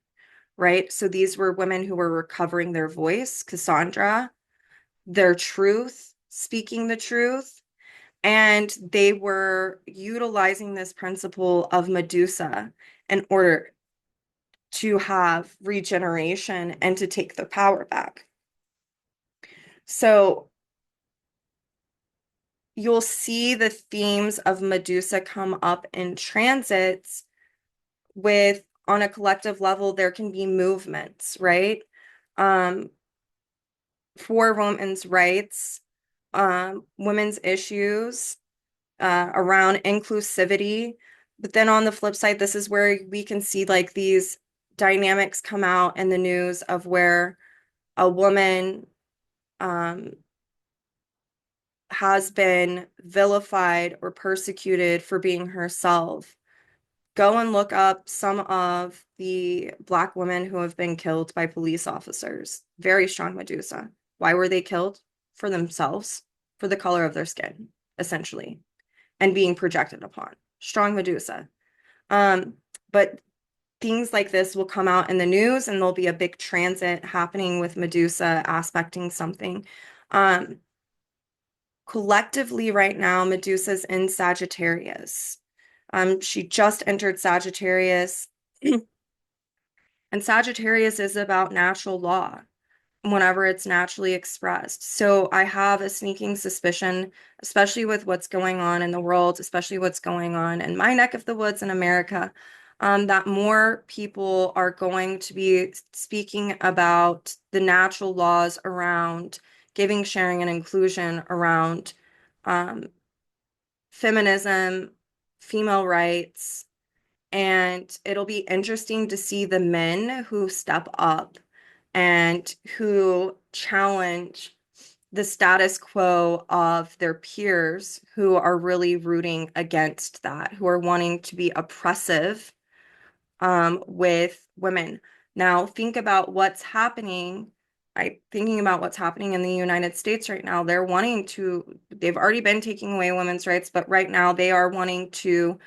Speaker 1: right? So these were women who were recovering their voice, Cassandra, their truth, speaking the truth, and they were utilizing this principle of Medusa in order to have regeneration and to take the power back. So you'll see the themes of Medusa come up in transits with, on a collective level, there can be movements, right? For women's rights, women's issues, around inclusivity. But then on the flip side, this is where we can see like these dynamics come out in the news of where a woman has been vilified or persecuted for being herself. Go and look up some of the Black women who have been killed by police officers. Very strong Medusa. Why were they killed? For themselves, for the color of their skin, essentially, and being projected upon. Strong Medusa. Um, but things like this will come out in the news, and there'll be a big transit happening with Medusa aspecting something. Collectively, right now, Medusa's in Sagittarius. She just entered Sagittarius, and Sagittarius is about natural law whenever it's naturally expressed. So I have a sneaking suspicion, especially with what's going on in the world, especially what's going on in my neck of the woods in America, that more people are going to be speaking about the natural laws around giving, sharing, and inclusion around feminism, female rights, and it'll be interesting to see the men who step up and who challenge the status quo of their peers who are really rooting against that, who are wanting to be oppressive with women. Now, think about what's happening. Thinking about what's happening in the United States right now, they've already been taking away women's rights, but right now they are wanting to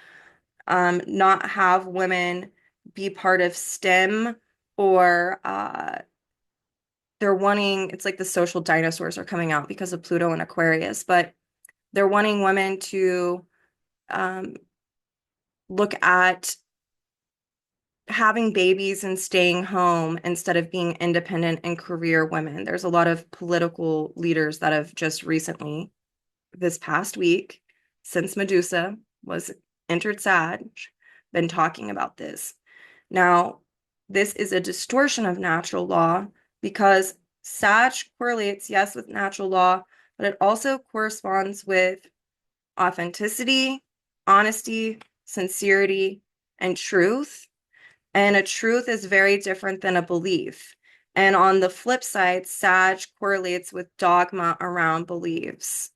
Speaker 1: not have women be part of STEM or it's like the social dinosaurs are coming out because of Pluto and Aquarius, but they're wanting women to um, look at having babies and staying home instead of being independent and career women. There's a lot of political leaders that have just recently, this past week, since Medusa was entered Sag, been talking about this. Now, this is a distortion of natural law because Sag correlates, yes, with natural law, but it also corresponds with authenticity, honesty, sincerity, and truth. And a truth is very different than a belief. And on the flip side, Sag correlates with dogma around beliefs.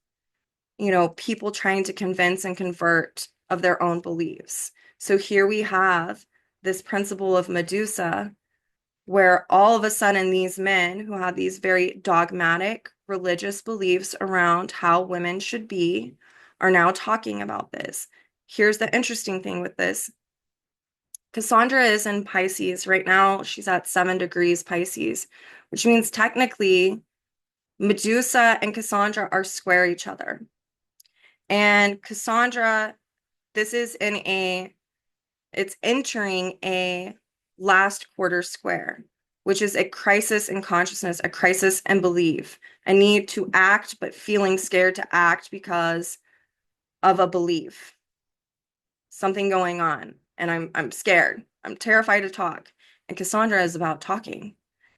Speaker 1: People trying to convince and convert of their own beliefs. So here we have this principle of Medusa, where all of a sudden these men who have these very dogmatic religious beliefs around how women should be are now talking about this. Here's the interesting thing with this. Cassandra is in Pisces. Right now, she's at 7 degrees Pisces, which means technically Medusa and Cassandra are square each other. And Cassandra, this is it's entering a last quarter square, which is a crisis in consciousness, a crisis in belief, a need to act, but feeling scared to act because of a belief, something going on. And I'm scared. I'm terrified to talk. And Cassandra is about talking.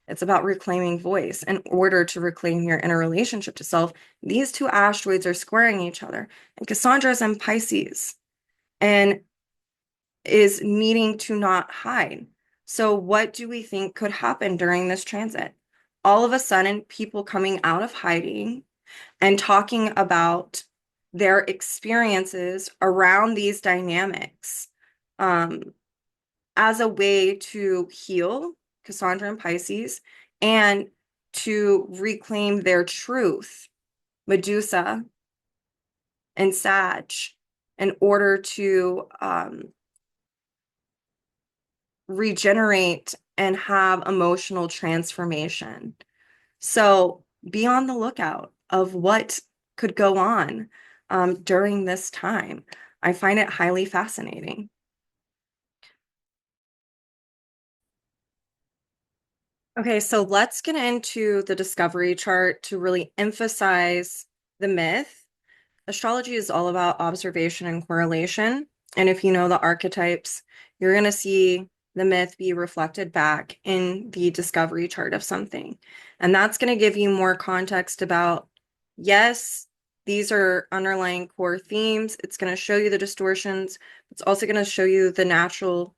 Speaker 1: It's about reclaiming voice in order to reclaim your inner relationship to self. These two asteroids are squaring each other. And Cassandra is in Pisces and is needing to not hide. So what do we think could happen during this transit? All of a sudden, people coming out of hiding and talking about their experiences around these dynamics as a way to heal Cassandra and Pisces and to reclaim their truth, Medusa and Sag, in order to regenerate and have emotional transformation. So be on the lookout of what could go on during this time. I find it highly fascinating. Okay, so let's get into the discovery chart to really emphasize the myth. Astrology is all about observation and correlation. And if you know the archetypes, you're going to see the myth be reflected back in the discovery chart of something. And that's going to give you more context about, yes, these are underlying core themes. It's going to show you the distortions. It's also going to show you the natural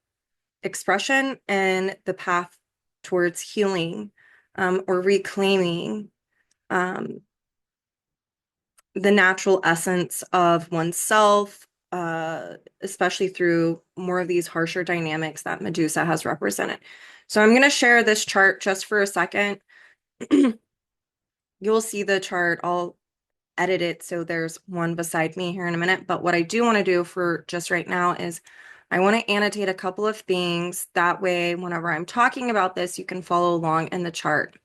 Speaker 1: expression and the path towards healing or reclaiming the natural essence of oneself, especially through more of these harsher dynamics that Medusa has represented. So I'm going to share this chart just for a second. You'll see the chart. I'll edit it so there's one beside me here in a minute. But what I do want to do for just right now is I want to annotate a couple of things. That way, whenever I'm talking about this, you can follow along in the chart.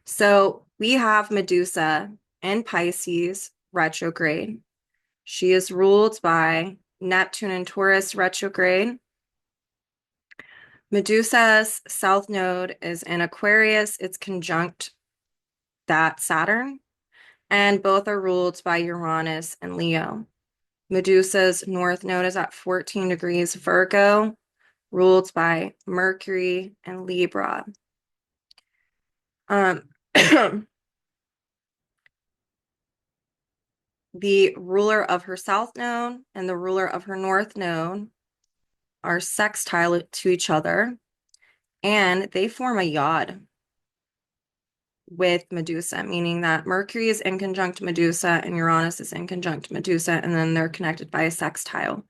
Speaker 1: So we have Medusa in Pisces retrograde. She is ruled by Neptune and Taurus retrograde. Medusa's south node is in Aquarius. It's conjunct that Saturn, and both are ruled by Uranus and Leo. Medusa's north node is at 14 degrees Virgo, ruled by Mercury and Libra. The ruler of her south node and the ruler of her north node are sextile to each other, and they form a yod with Medusa, meaning that Mercury is in conjunct Medusa and Uranus is in conjunct Medusa, and then they're connected by a sextile.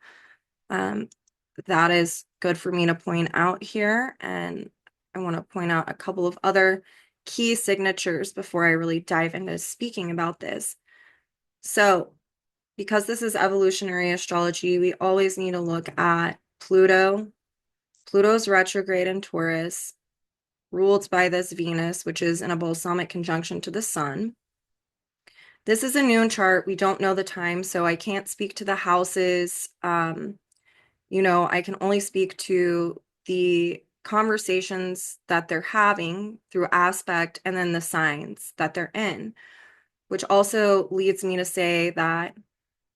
Speaker 1: That is good for me to point out here, and I want to point out a couple of other key signatures before I really dive into speaking about this. So, because this is evolutionary astrology, we always need to look at Pluto. Pluto's retrograde in Taurus, ruled by this Venus, which is in a balsamic conjunction to the sun. This is a noon chart. We don't know the time, so I can't speak to the houses. I can only speak to the conversations that they're having through aspect and then the signs that they're in, which also leads me to say that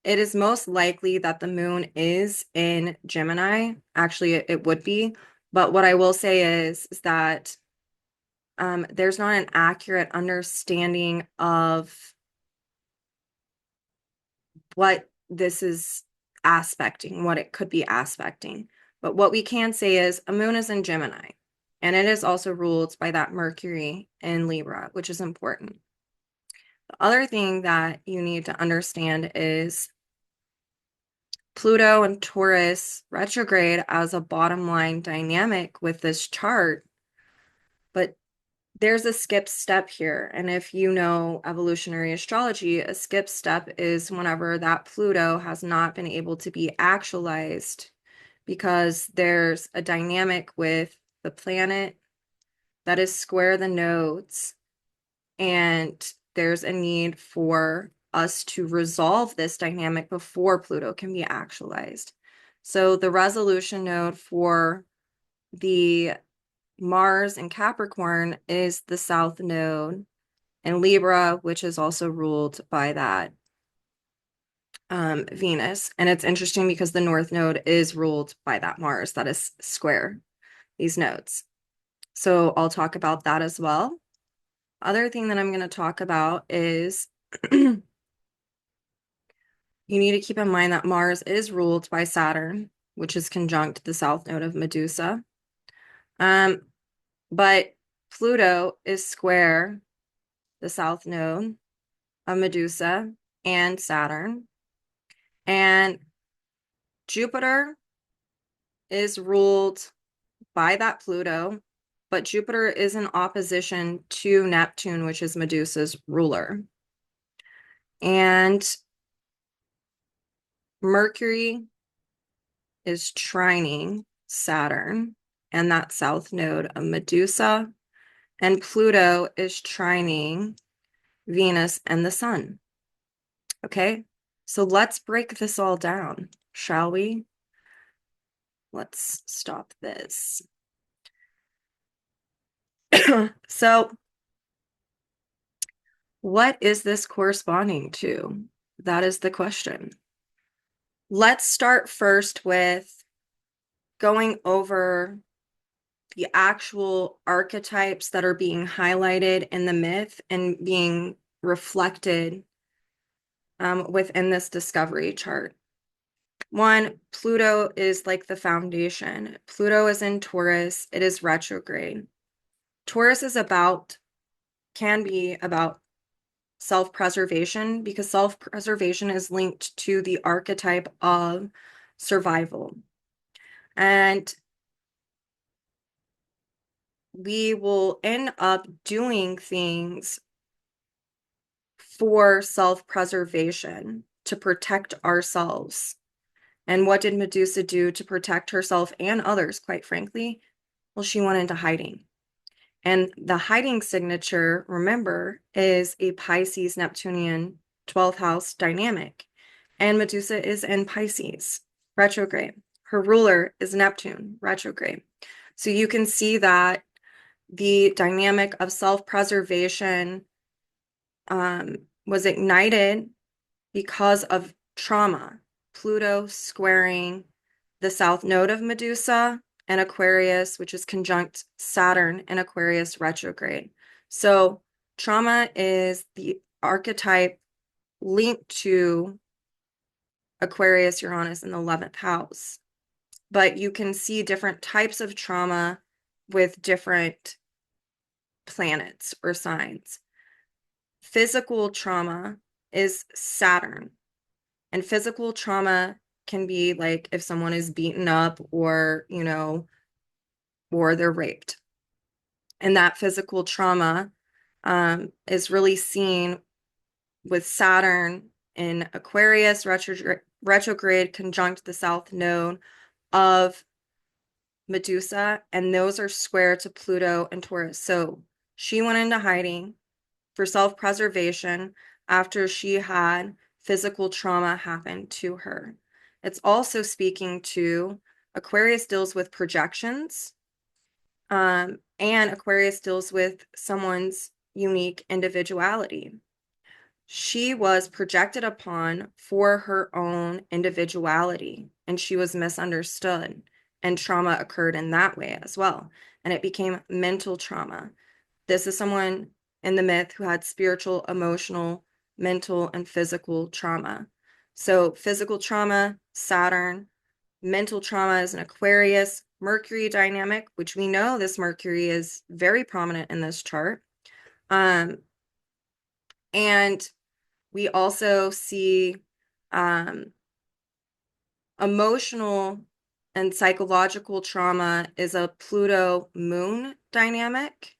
Speaker 1: it is most likely that the moon is in Gemini. Actually, it would be. But what I will say is that there's not an accurate understanding of what this is aspecting, what it could be aspecting. But what we can say is a moon is in Gemini, and it is also ruled by that Mercury in Libra, which is important. The other thing that you need to understand is Pluto and Taurus retrograde as a bottom line dynamic with this chart, but there's a skip step here. And if you know evolutionary astrology, a skip step is whenever that Pluto has not been able to be actualized because there's a dynamic with the planet that is square the nodes, and there's a need for us to resolve this dynamic before Pluto can be actualized. So the resolution node for the Mars in Capricorn is the south node in Libra, which is also ruled by that Venus. And it's interesting because the north node is ruled by that Mars that is square these nodes. So I'll talk about that as well. Other thing that I'm going to talk about is you need to keep in mind that Mars is ruled by Saturn, which is conjunct the south node of Medusa. But Pluto is square the south node of Medusa and Saturn. And Jupiter is ruled by that Pluto, but Jupiter is in opposition to Neptune, which is Medusa's ruler. And Mercury is trining Saturn and that south node of Medusa, and Pluto is trining Venus and the sun. Okay, so let's break this all down, shall we? Let's stop this. So, what is this corresponding to? That is the question. Let's start first with going over the actual archetypes that are being highlighted in the myth and being reflected within this discovery chart. One, Pluto is like the foundation. Pluto is in Taurus. It is retrograde. Taurus is can be about self-preservation, because self-preservation is linked to the archetype of survival. And we will end up doing things for self-preservation to protect ourselves. And what did Medusa do to protect herself and others, quite frankly? Well, she went into hiding. And the hiding signature, remember, is a Pisces Neptunian 12th house dynamic. And Medusa is in Pisces, retrograde. Her ruler is Neptune, retrograde. So you can see that the dynamic of self-preservation was ignited because of trauma. Pluto squaring the south node of Medusa and Aquarius, which is conjunct Saturn in Aquarius retrograde. So trauma is the archetype linked to Aquarius, Uranus in the 11th house. But you can see different types of trauma with different planets or signs. Physical trauma is Saturn. And physical trauma can be like if someone is beaten up or, or they're raped. And that physical trauma is really seen with Saturn in Aquarius retrograde conjunct the south node of Medusa, and those are square to Pluto and Taurus. So she went into hiding for self-preservation after she had physical trauma happen to her. It's also speaking to Aquarius deals with projections, and Aquarius deals with someone's unique individuality. She was projected upon for her own individuality, and she was misunderstood, and trauma occurred in that way as well. And it became mental trauma. This is someone in the myth who had spiritual, emotional, mental, and physical trauma. So physical trauma, Saturn, mental trauma is an Aquarius, Mercury dynamic, which we know this Mercury is very prominent in this chart. And we also see emotional and psychological trauma is a Pluto moon dynamic.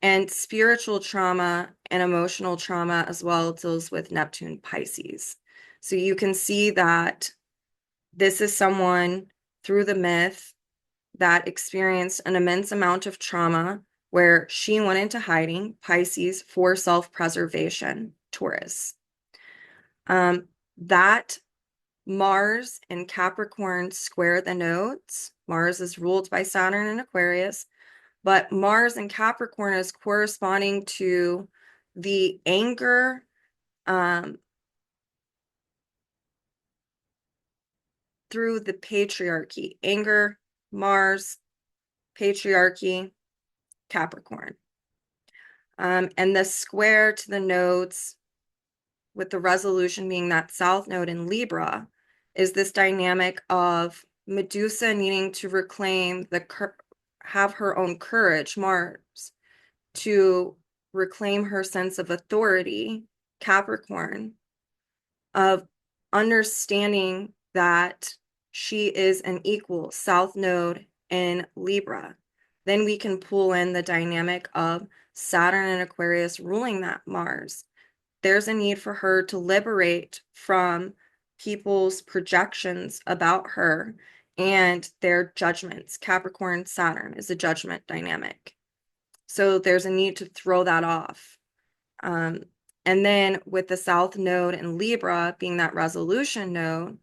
Speaker 1: And spiritual trauma and emotional trauma as well deals with Neptune Pisces. So you can see that this is someone through the myth that experienced an immense amount of trauma where she went into hiding, Pisces, for self-preservation, Taurus. That Mars and Capricorn square the nodes. Mars is ruled by Saturn in Aquarius. But Mars and Capricorn is corresponding to the anger through the patriarchy. Anger, Mars, patriarchy, Capricorn. And the square to the nodes, with the resolution being that south node in Libra, is this dynamic of Medusa needing to reclaim have her own courage, Mars, to reclaim her sense of authority, Capricorn, of understanding that she is an equal, south node in Libra. Then we can pull in the dynamic of Saturn and Aquarius ruling that Mars. There's a need for her to liberate from people's projections about her and their judgments. Capricorn, Saturn is a judgment dynamic. So there's a need to throw that off. And then with the south node in Libra being that resolution node,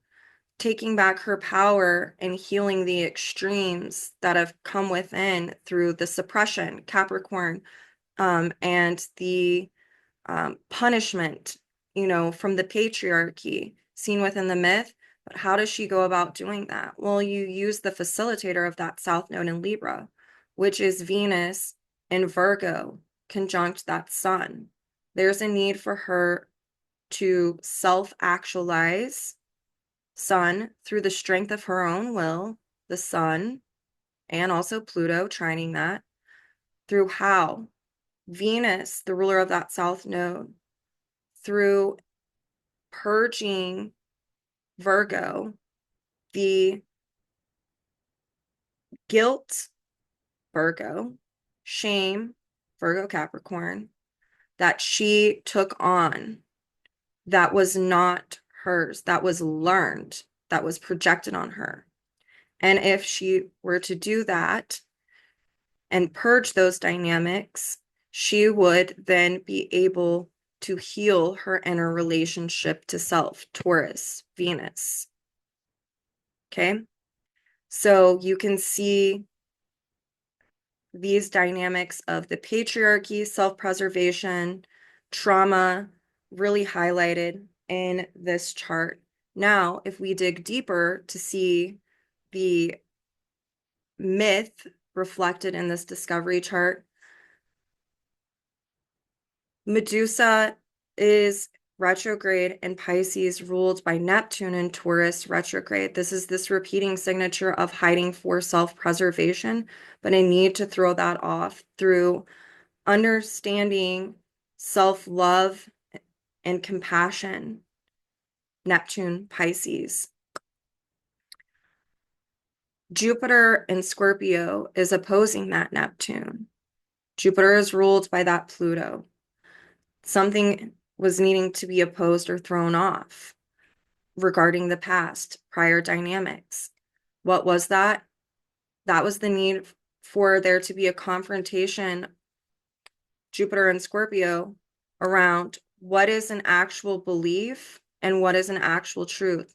Speaker 1: taking back her power and healing the extremes that have come within through the suppression, Capricorn, and the punishment, from the patriarchy seen within the myth. But how does she go about doing that? Well, you use the facilitator of that south node in Libra, which is Venus in Virgo, conjunct that sun. There's a need for her to self-actualize sun through the strength of her own will, the sun, and also Pluto trining that, through how? Venus, the ruler of that south node, through purging Virgo, the guilt, Virgo, shame, Virgo Capricorn, that she took on that was not hers, that was learned, that was projected on her. And if she were to do that and purge those dynamics, she would then be able to heal her inner relationship to self, Taurus, Venus. Okay. So you can see these dynamics of the patriarchy, self-preservation, trauma really highlighted in this chart. Now, if we dig deeper to see the myth reflected in this discovery chart, Medusa is retrograde in Pisces, ruled by Neptune in Taurus retrograde. This is this repeating signature of hiding for self-preservation, but I need to throw that off through understanding self-love and compassion. Neptune, Pisces. Jupiter in Scorpio is opposing that Neptune. Jupiter is ruled by that Pluto. Something was needing to be opposed or thrown off regarding the past, prior dynamics. What was that? That was the need for there to be a confrontation, Jupiter and Scorpio, around what is an actual belief and what is an actual truth.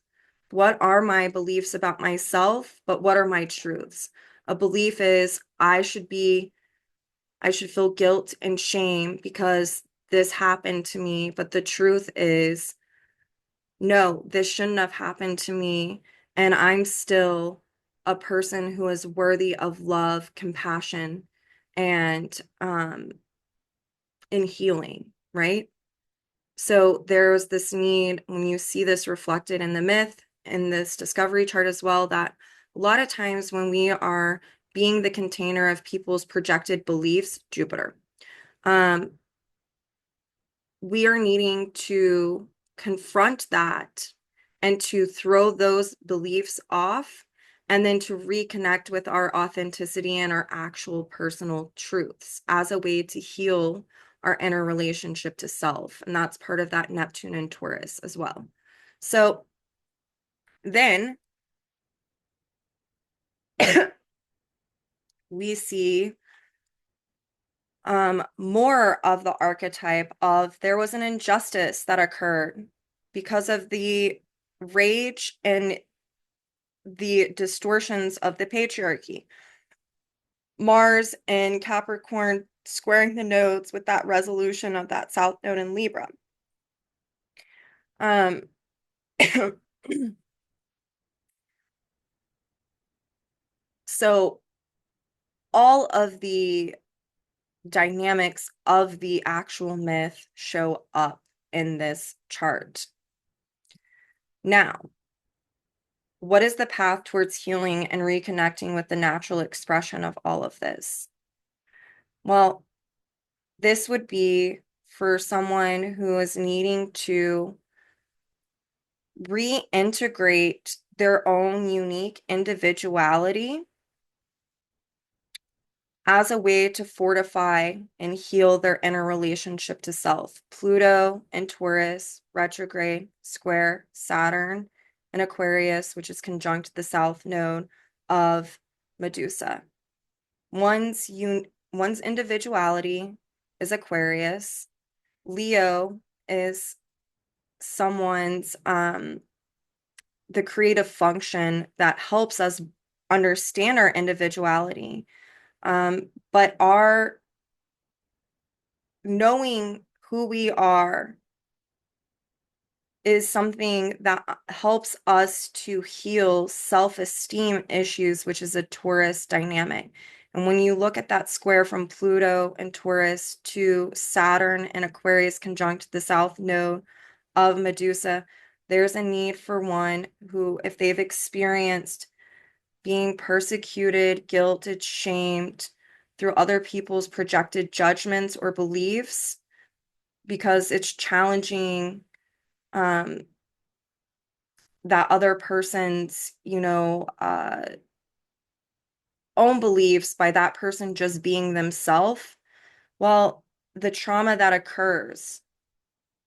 Speaker 1: What are my beliefs about myself, but what are my truths? A belief is I should feel guilt and shame because this happened to me, but the truth is, no, this shouldn't have happened to me, and I'm still a person who is worthy of love, compassion, and in healing, right? So there's this need, when you see this reflected in the myth, in this discovery chart as well, that a lot of times when we are being the container of people's projected beliefs, Jupiter, we are needing to confront that and to throw those beliefs off and then to reconnect with our authenticity and our actual personal truths as a way to heal our inner relationship to self. And that's part of that Neptune and Taurus as well. So then we see more of the archetype of there was an injustice that occurred because of the rage and the distortions of the patriarchy. Mars and Capricorn squaring the nodes with that resolution of that South Node in Libra. So all of the dynamics of the actual myth show up in this chart. Now, what is the path towards healing and reconnecting with the natural expression of all of this? Well, this would be for someone who is needing to reintegrate their own unique individuality as a way to fortify and heal their inner relationship to self. Pluto and Taurus, retrograde, square, Saturn, and Aquarius, which is conjunct the South Node of Medusa. One's individuality is Aquarius. Leo is someone's the creative function that helps us understand our individuality. But our knowing who we are is something that helps us to heal self-esteem issues, which is a Taurus dynamic. And when you look at that square from Pluto and Taurus to Saturn and Aquarius conjunct the South Node of Medusa, there's a need for one who, if they've experienced being persecuted, guilted, shamed through other people's projected judgments or beliefs, because it's challenging um, that other person's, own beliefs by that person just being themselves. Well, the trauma that occurs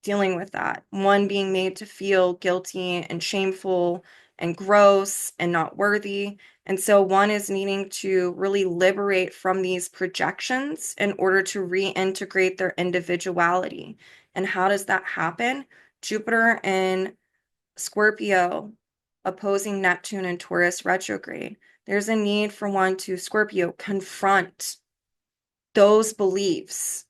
Speaker 1: dealing with that, one being made to feel guilty and shameful and gross and not worthy. And so one is needing to really liberate from these projections in order to reintegrate their individuality. And how does that happen? Jupiter in Scorpio opposing Neptune and Taurus retrograde. There's a need for one to Scorpio confront those beliefs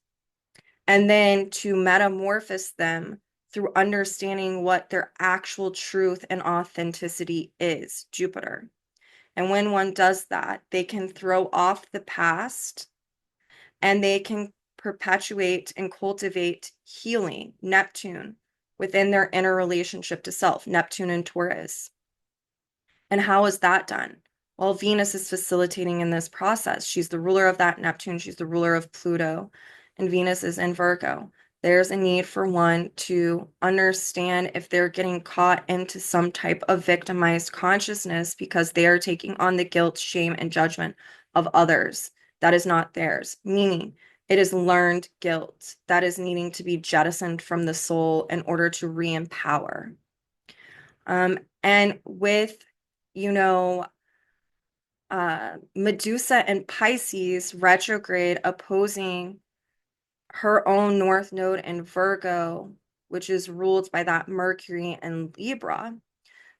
Speaker 1: and then to metamorphose them through understanding what their actual truth and authenticity is, Jupiter. And when one does that, they can throw off the past and they can perpetuate and cultivate healing, Neptune, within their inner relationship to self, Neptune and Taurus. And how is that done? Well, Venus is facilitating in this process. She's the ruler of that Neptune. She's the ruler of Pluto, and Venus is in Virgo. There's a need for one to understand if they're getting caught into some type of victimized consciousness because they are taking on the guilt, shame, and judgment of others. That is not theirs, meaning it is learned guilt that is needing to be jettisoned from the soul in order to re-empower. And with, you know, Medusa and Pisces retrograde opposing her own North Node in Virgo, which is ruled by that Mercury and Libra,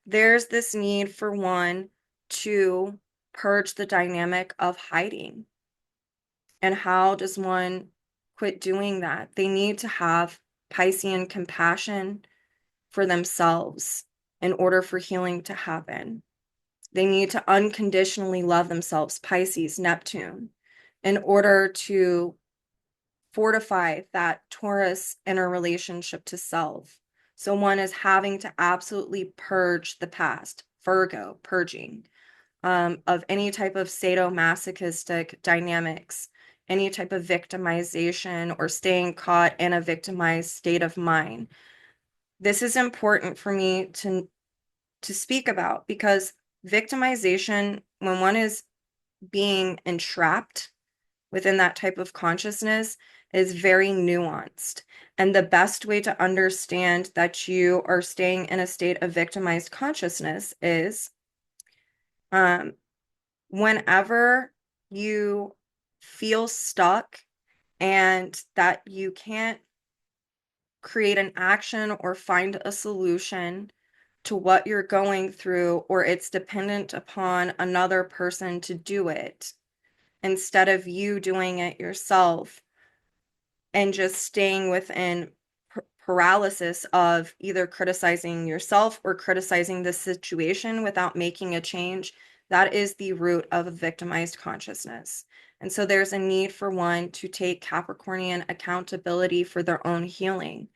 Speaker 1: there's this need for one to purge the dynamic of hiding. And how does one quit doing that? They need to have Piscean compassion for themselves in order for healing to happen. They need to unconditionally love themselves, Pisces, Neptune, in order to fortify that Taurus inner relationship to self. So one is having to absolutely purge the past, Virgo, purging of any type of sadomasochistic dynamics, any type of victimization or staying caught in a victimized state of mind. This is important for me to speak about because victimization, when one is being entrapped within that type of consciousness, is very nuanced. And the best way to understand that you are staying in a state of victimized consciousness is whenever you feel stuck and that you can't create an action or find a solution to what you're going through, or it's dependent upon another person to do it instead of you doing it yourself and just staying within paralysis of either criticizing yourself or criticizing the situation without making a change. That is the root of a victimized consciousness. And so there's a need for one to take Capricornian accountability for their own healing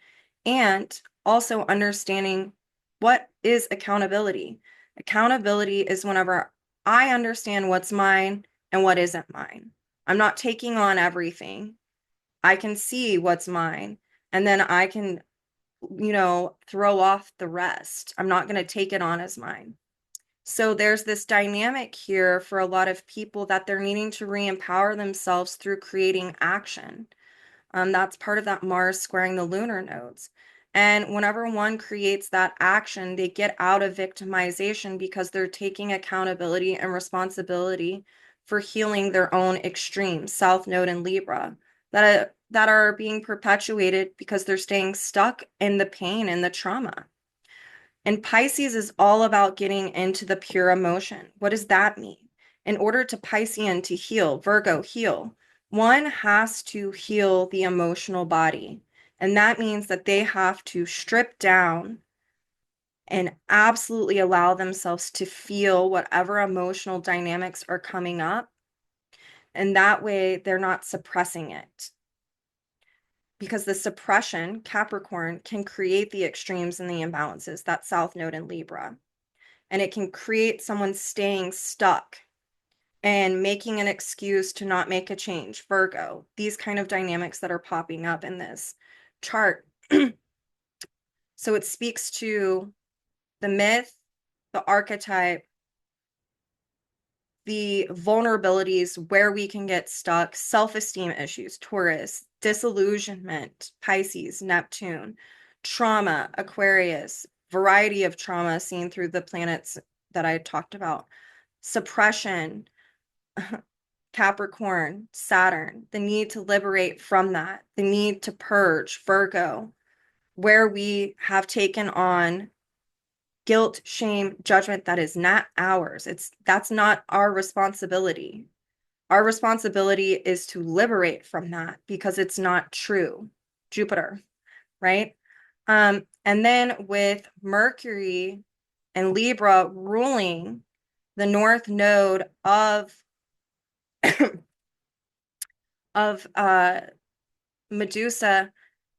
Speaker 1: and also understanding what is accountability. Accountability is whenever I understand what's mine and what isn't mine. I'm not taking on everything. I can see what's mine, and then I can, throw off the rest. I'm not going to take it on as mine. So there's this dynamic here for a lot of people that they're needing to re-empower themselves through creating action. That's part of that Mars squaring the lunar nodes. And whenever one creates that action, they get out of victimization because they're taking accountability and responsibility for healing their own extremes, South Node and Libra, that are being perpetuated because they're staying stuck in the pain and the trauma. And Pisces is all about getting into the pure emotion. What does that mean? In order to Piscean to heal, Virgo heal, one has to heal the emotional body. And that means that they have to strip down and absolutely allow themselves to feel whatever emotional dynamics are coming up. And that way they're not suppressing it. Because the suppression, Capricorn, can create the extremes and the imbalances, that South Node in Libra. And it can create someone staying stuck and making an excuse to not make a change, Virgo, these kind of dynamics that are popping up in this. chart. So it speaks to the myth, the archetype, the vulnerabilities where we can get stuck, self-esteem issues, Taurus, disillusionment, Pisces, Neptune, trauma, Aquarius, variety of trauma seen through the planets that I talked about, suppression, Capricorn, Saturn, the need to liberate from that, the need to purge, Virgo, where we have taken on guilt, shame, judgment that is not ours. That's not our responsibility. Our responsibility is to liberate from that because it's not true. Jupiter, right? And then with Mercury and Libra ruling the north node of of Medusa,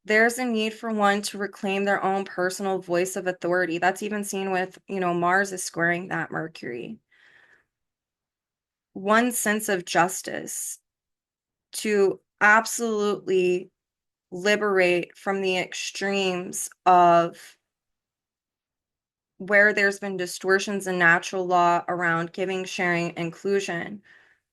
Speaker 1: there's a need for one to reclaim their own personal voice of authority. That's even seen with, Mars is squaring that Mercury. One sense of justice to absolutely liberate from the extremes of where there's been distortions in natural law around giving, sharing, inclusion,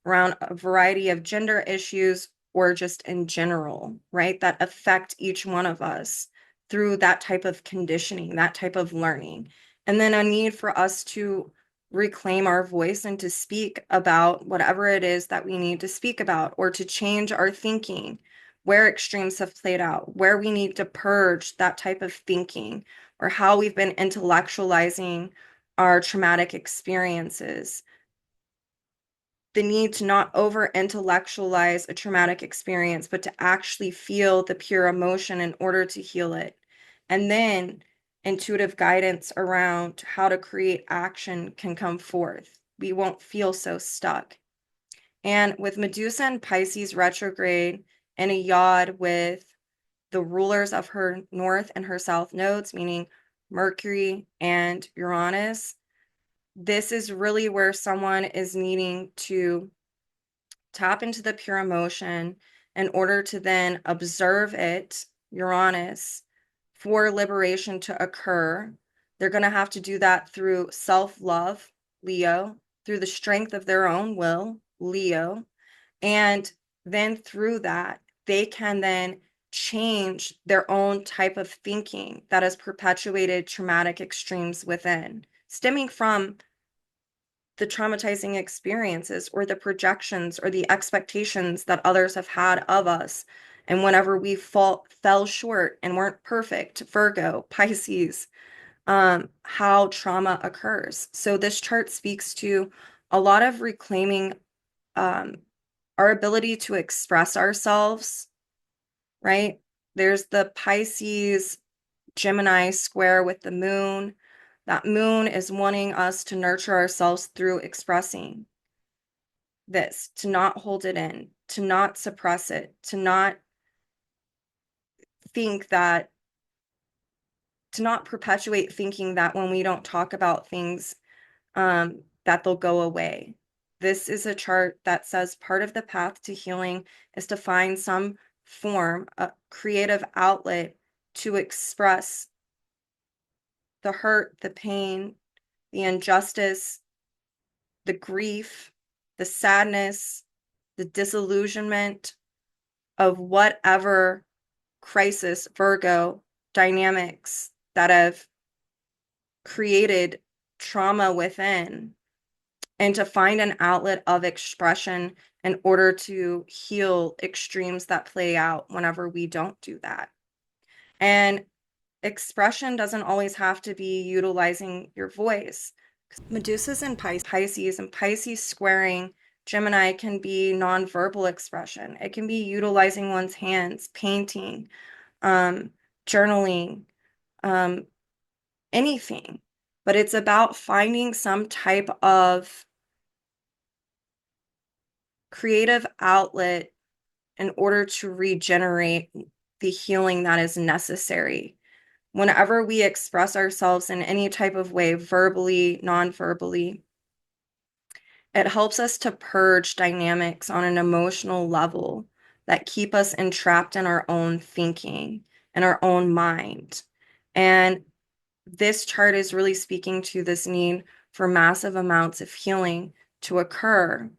Speaker 1: around a variety of gender issues or just in general, right? That affect each one of us through that type of conditioning, that type of learning. And then a need for us to reclaim our voice and to speak about whatever it is that we need to speak about or to change our thinking, where extremes have played out, where we need to purge that type of thinking, or how we've been intellectualizing our traumatic experiences, the need to not over intellectualize a traumatic experience, but to actually feel the pure emotion in order to heal it. And then intuitive guidance around how to create action can come forth. We won't feel so stuck. And with Medusa and Pisces retrograde and a yod with the rulers of her north and her south nodes, meaning Mercury and Uranus, this is really where someone is needing to tap into the pure emotion in order to then observe it, Uranus, for liberation to occur. They're going to have to do that through self-love, Leo, through the strength of their own will, Leo, and then through that, they can then change their own type of thinking that has perpetuated traumatic extremes within, stemming from the traumatizing experiences or the projections or the expectations that others have had of us. And whenever we fell short and weren't perfect, Virgo, Pisces, how trauma occurs. So this chart speaks to a lot of reclaiming our ability to express ourselves, right? There's the Pisces Gemini square with the moon. That moon is wanting us to nurture ourselves through expressing this, to not hold it in, to not suppress it, to not think that, to not perpetuate thinking that when we don't talk about things, that they'll go away. This is a chart that says part of the path to healing is to find some form, a creative outlet to express the hurt, the pain, the injustice, the grief, the sadness, the disillusionment of whatever crisis, Virgo dynamics that have created trauma within, and to find an outlet of expression in order to heal extremes that play out whenever we don't do that. And expression doesn't always have to be utilizing your voice. Medusa's in Pisces, and Pisces squaring Gemini can be nonverbal expression. It can be utilizing one's hands, painting, journaling, anything. But it's about finding some type of creative outlet in order to regenerate the healing that is necessary. Whenever we express ourselves in any type of way, verbally, non-verbally, it helps us to purge dynamics on an emotional level that keep us entrapped in our own thinking. in our own mind. And this chart is really speaking to this need for massive amounts of healing to occur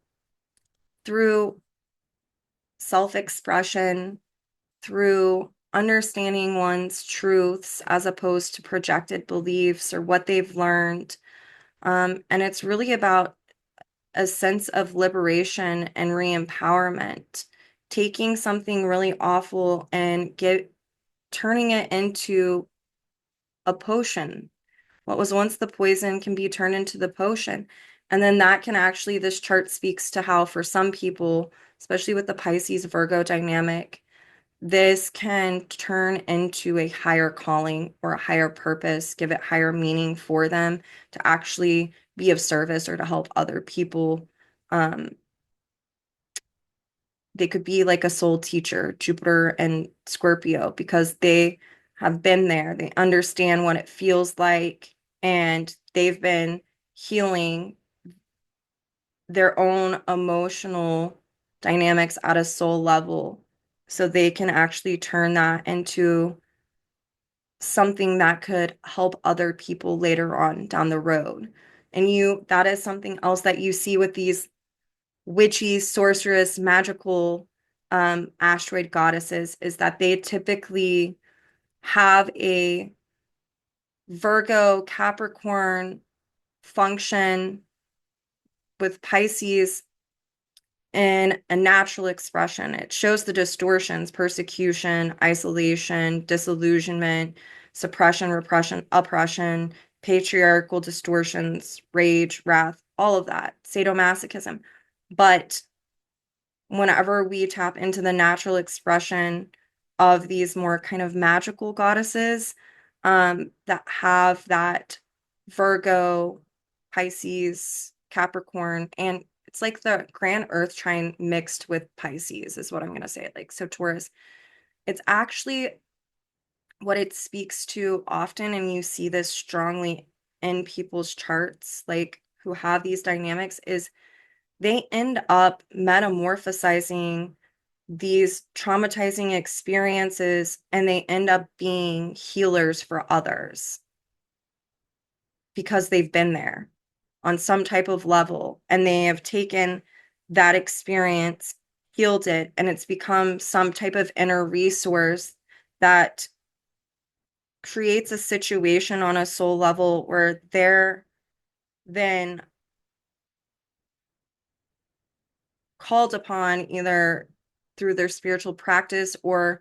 Speaker 1: through self-expression, through understanding one's truths as opposed to projected beliefs or what they've learned. And it's really about a sense of liberation and re-empowerment, taking something really awful and turning it into a potion. What was once the poison can be turned into the potion. And then that can actually, this chart speaks to how for some people, especially with the Pisces Virgo dynamic, this can turn into a higher calling or a higher purpose, give it higher meaning for them to actually be of service or to help other people. They could be like a soul teacher, Jupiter and Scorpio, because they have been there. They understand what it feels like, and they've been healing their own emotional dynamics at a soul level. So they can actually turn that into something that could help other people later on down the road. And that is something else that you see with these witchy, sorceress, magical asteroid goddesses is that they typically have a Virgo, Capricorn function with Pisces in a natural expression. It shows the distortions, persecution, isolation, disillusionment, suppression, repression, oppression, patriarchal distortions, rage, wrath, all of that, sadomasochism. But whenever we tap into the natural expression of these more kind of magical goddesses that have that Virgo, Pisces, Capricorn, and it's like the grand earth trine mixed with Pisces is what I'm going to say. Like, so Taurus, it's actually what it speaks to often, and you see this strongly in people's charts, like who have these dynamics, is they end up metamorphosizing these traumatizing experiences and they end up being healers for others because they've been there on some type of level and they have taken that experience, healed it, and it's become some type of inner resource that creates a situation on a soul level where they're then called upon either through their spiritual practice or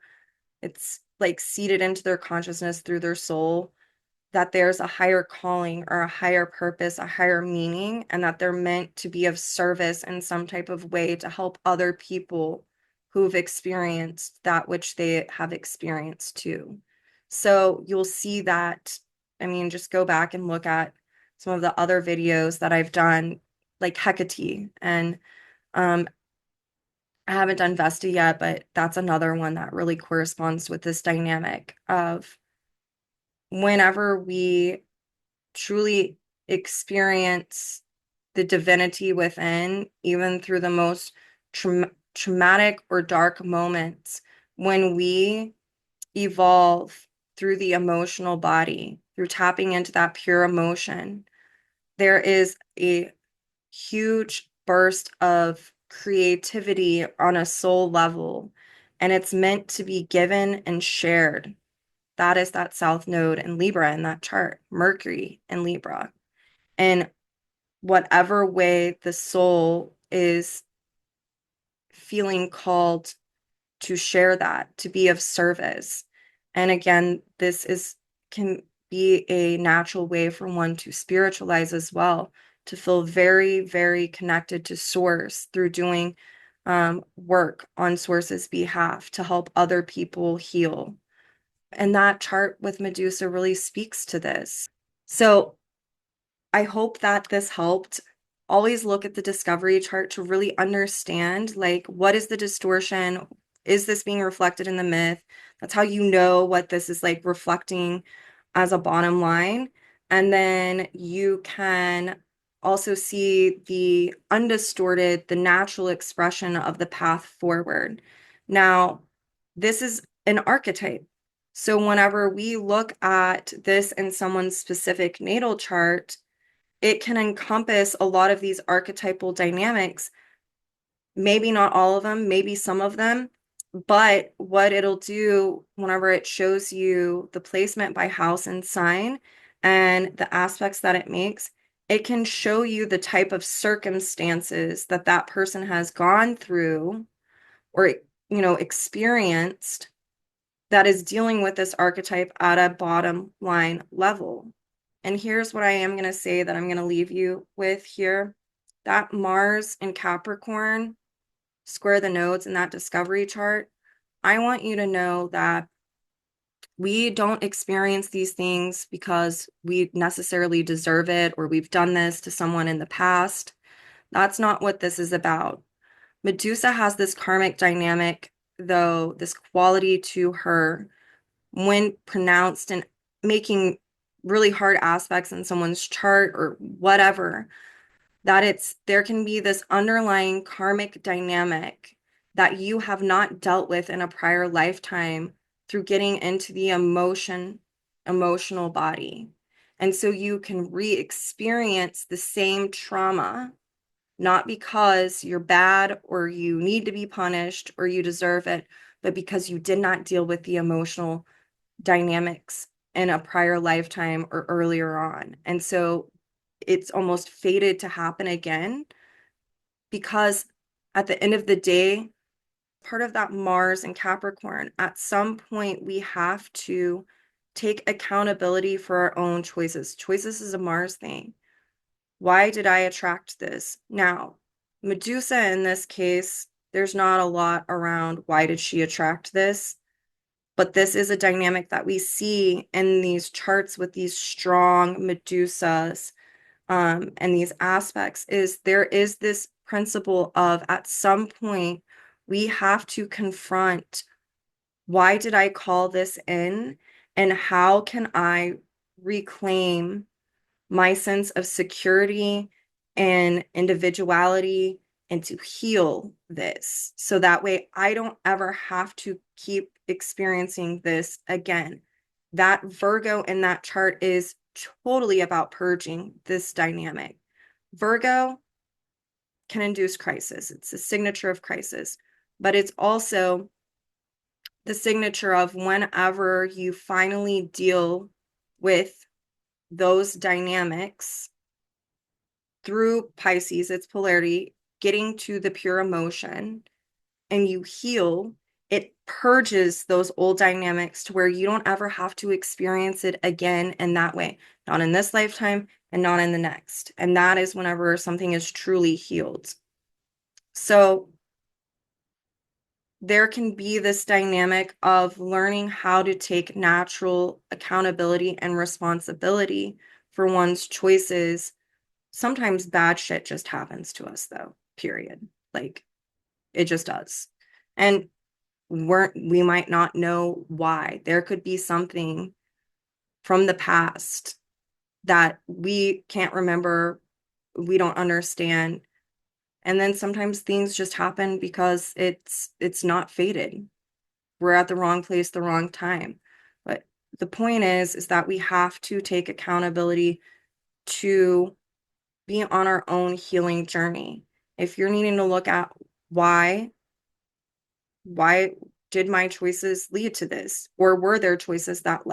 Speaker 1: it's like seeded into their consciousness through their soul that there's a higher calling or a higher purpose, a higher meaning, and that they're meant to be of service in some type of way to help other people who've experienced that which they have experienced too. So you'll see that, I mean, just go back and look at some of the other videos that I've done, like Hecate, and I haven't done Vesta yet, but that's another one that really corresponds with this dynamic of whenever we truly experience the divinity within, even through the most traumatic or dark moments, when we evolve through the emotional body, through tapping into that pure emotion, there is a huge burst of creativity on a soul level, and it's meant to be given and shared. That is that South Node in Libra in that chart, Mercury in Libra. And whatever way the soul is feeling called to share that, to be of service. And again, can be a natural way for one to spiritualize as well, to feel very, very connected to Source through doing work on Source's behalf to help other people heal. And that chart with Medusa really speaks to this. So I hope that this helped. Always look at the discovery chart to really understand, like, what is the distortion? Is this being reflected in the myth? That's how you know what this is like reflecting as a bottom line. And then you can also see the undistorted, the natural expression of the path forward. Now, this is an archetype. So whenever we look at this in someone's specific natal chart, it can encompass a lot of these archetypal dynamics. Maybe not all of them, maybe some of them, but what it'll do whenever it shows you the placement by house and sign and the aspects that it makes, it can show you the type of circumstances that that person has gone through or, experienced that is dealing with this archetype at a bottom line level. And here's what I am going to say that I'm going to leave you with here. That Mars in Capricorn, square the nodes in that discovery chart, I want you to know that we don't experience these things because we necessarily deserve it or we've done this to someone in the past. That's not what this is about. Medusa has this karmic dynamic, though, this quality to her when pronounced and making really hard aspects in someone's chart or whatever, that there can be this underlying karmic dynamic that you have not dealt with in a prior lifetime through getting into the emotional body. And so you can re-experience the same trauma, not because you're bad or you need to be punished or you deserve it, but because you did not deal with the emotional dynamics in a prior lifetime or earlier on. And so it's almost fated to happen again because at the end of the day, part of that Mars and Capricorn, at some point we have to take accountability for our own choices. Choices is a Mars thing. Why did I attract this? Now, Medusa in this case, there's not a lot around why did she attract this, but this is a dynamic that we see in these charts with these strong Medusas, and these aspects is there is this principle of at some point we have to confront, why did I call this in and how can I reclaim my sense of security and individuality and to heal this so that way I don't ever have to keep experiencing this again. That Virgo in that chart is totally about purging this dynamic. Virgo can induce crisis. It's a signature of crisis, but it's also the signature of whenever you finally deal with those dynamics through Pisces, its polarity, getting to the pure emotion, and you heal, it purges those old dynamics to where you don't ever have to experience it again in that way, not in this lifetime and not in the next. And that is whenever something is truly healed. So there can be this dynamic of learning how to take natural accountability and responsibility for one's choices. Sometimes bad shit just happens to us, though, period. Like, it just does. And we might not know why. There could be something from the past that we can't remember, we don't understand. And then sometimes things just happen because it's not fated. We're at the wrong place, the wrong time. But the point is that we have to take accountability to be on our own healing journey. If you're needing to look at why did my choices lead to this? Or were there choices that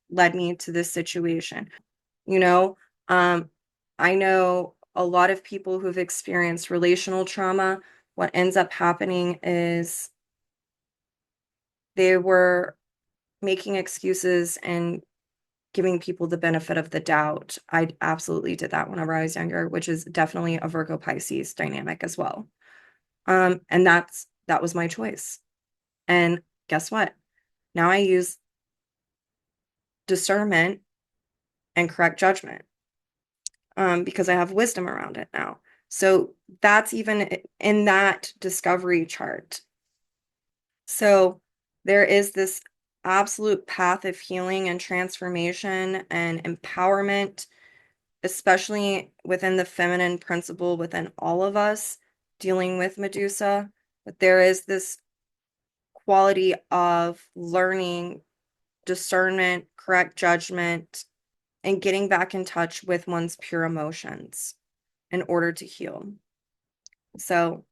Speaker 1: led me to this situation? You know, I know a lot of people who've experienced relational trauma. What ends up happening is they were making excuses and giving people the benefit of the doubt. I absolutely did that whenever I was younger, which is definitely a Virgo Pisces dynamic as well. And that was my choice. And guess what? Now I use discernment and correct judgment, because I have wisdom around it now. So that's even in that discovery chart. So there is this absolute path of healing and transformation and empowerment, especially within the feminine principle within all of us dealing with Medusa. But there is this quality of learning discernment, correct judgment, and getting back in touch with one's pure emotions in order to heal. So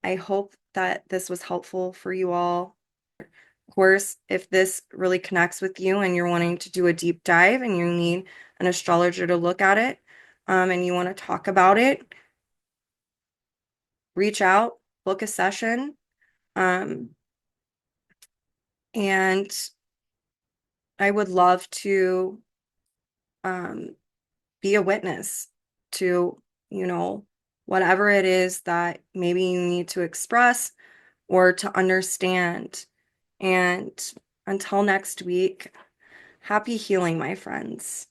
Speaker 1: I hope that this was helpful for you all. Of course, if this really connects with you and you're wanting to do a deep dive and you need an astrologer to look at it, and you want to talk about it, reach out, book a session, and I would love to be a witness to, whatever it is that maybe you need to express or to understand. And until next week, happy healing, my friends.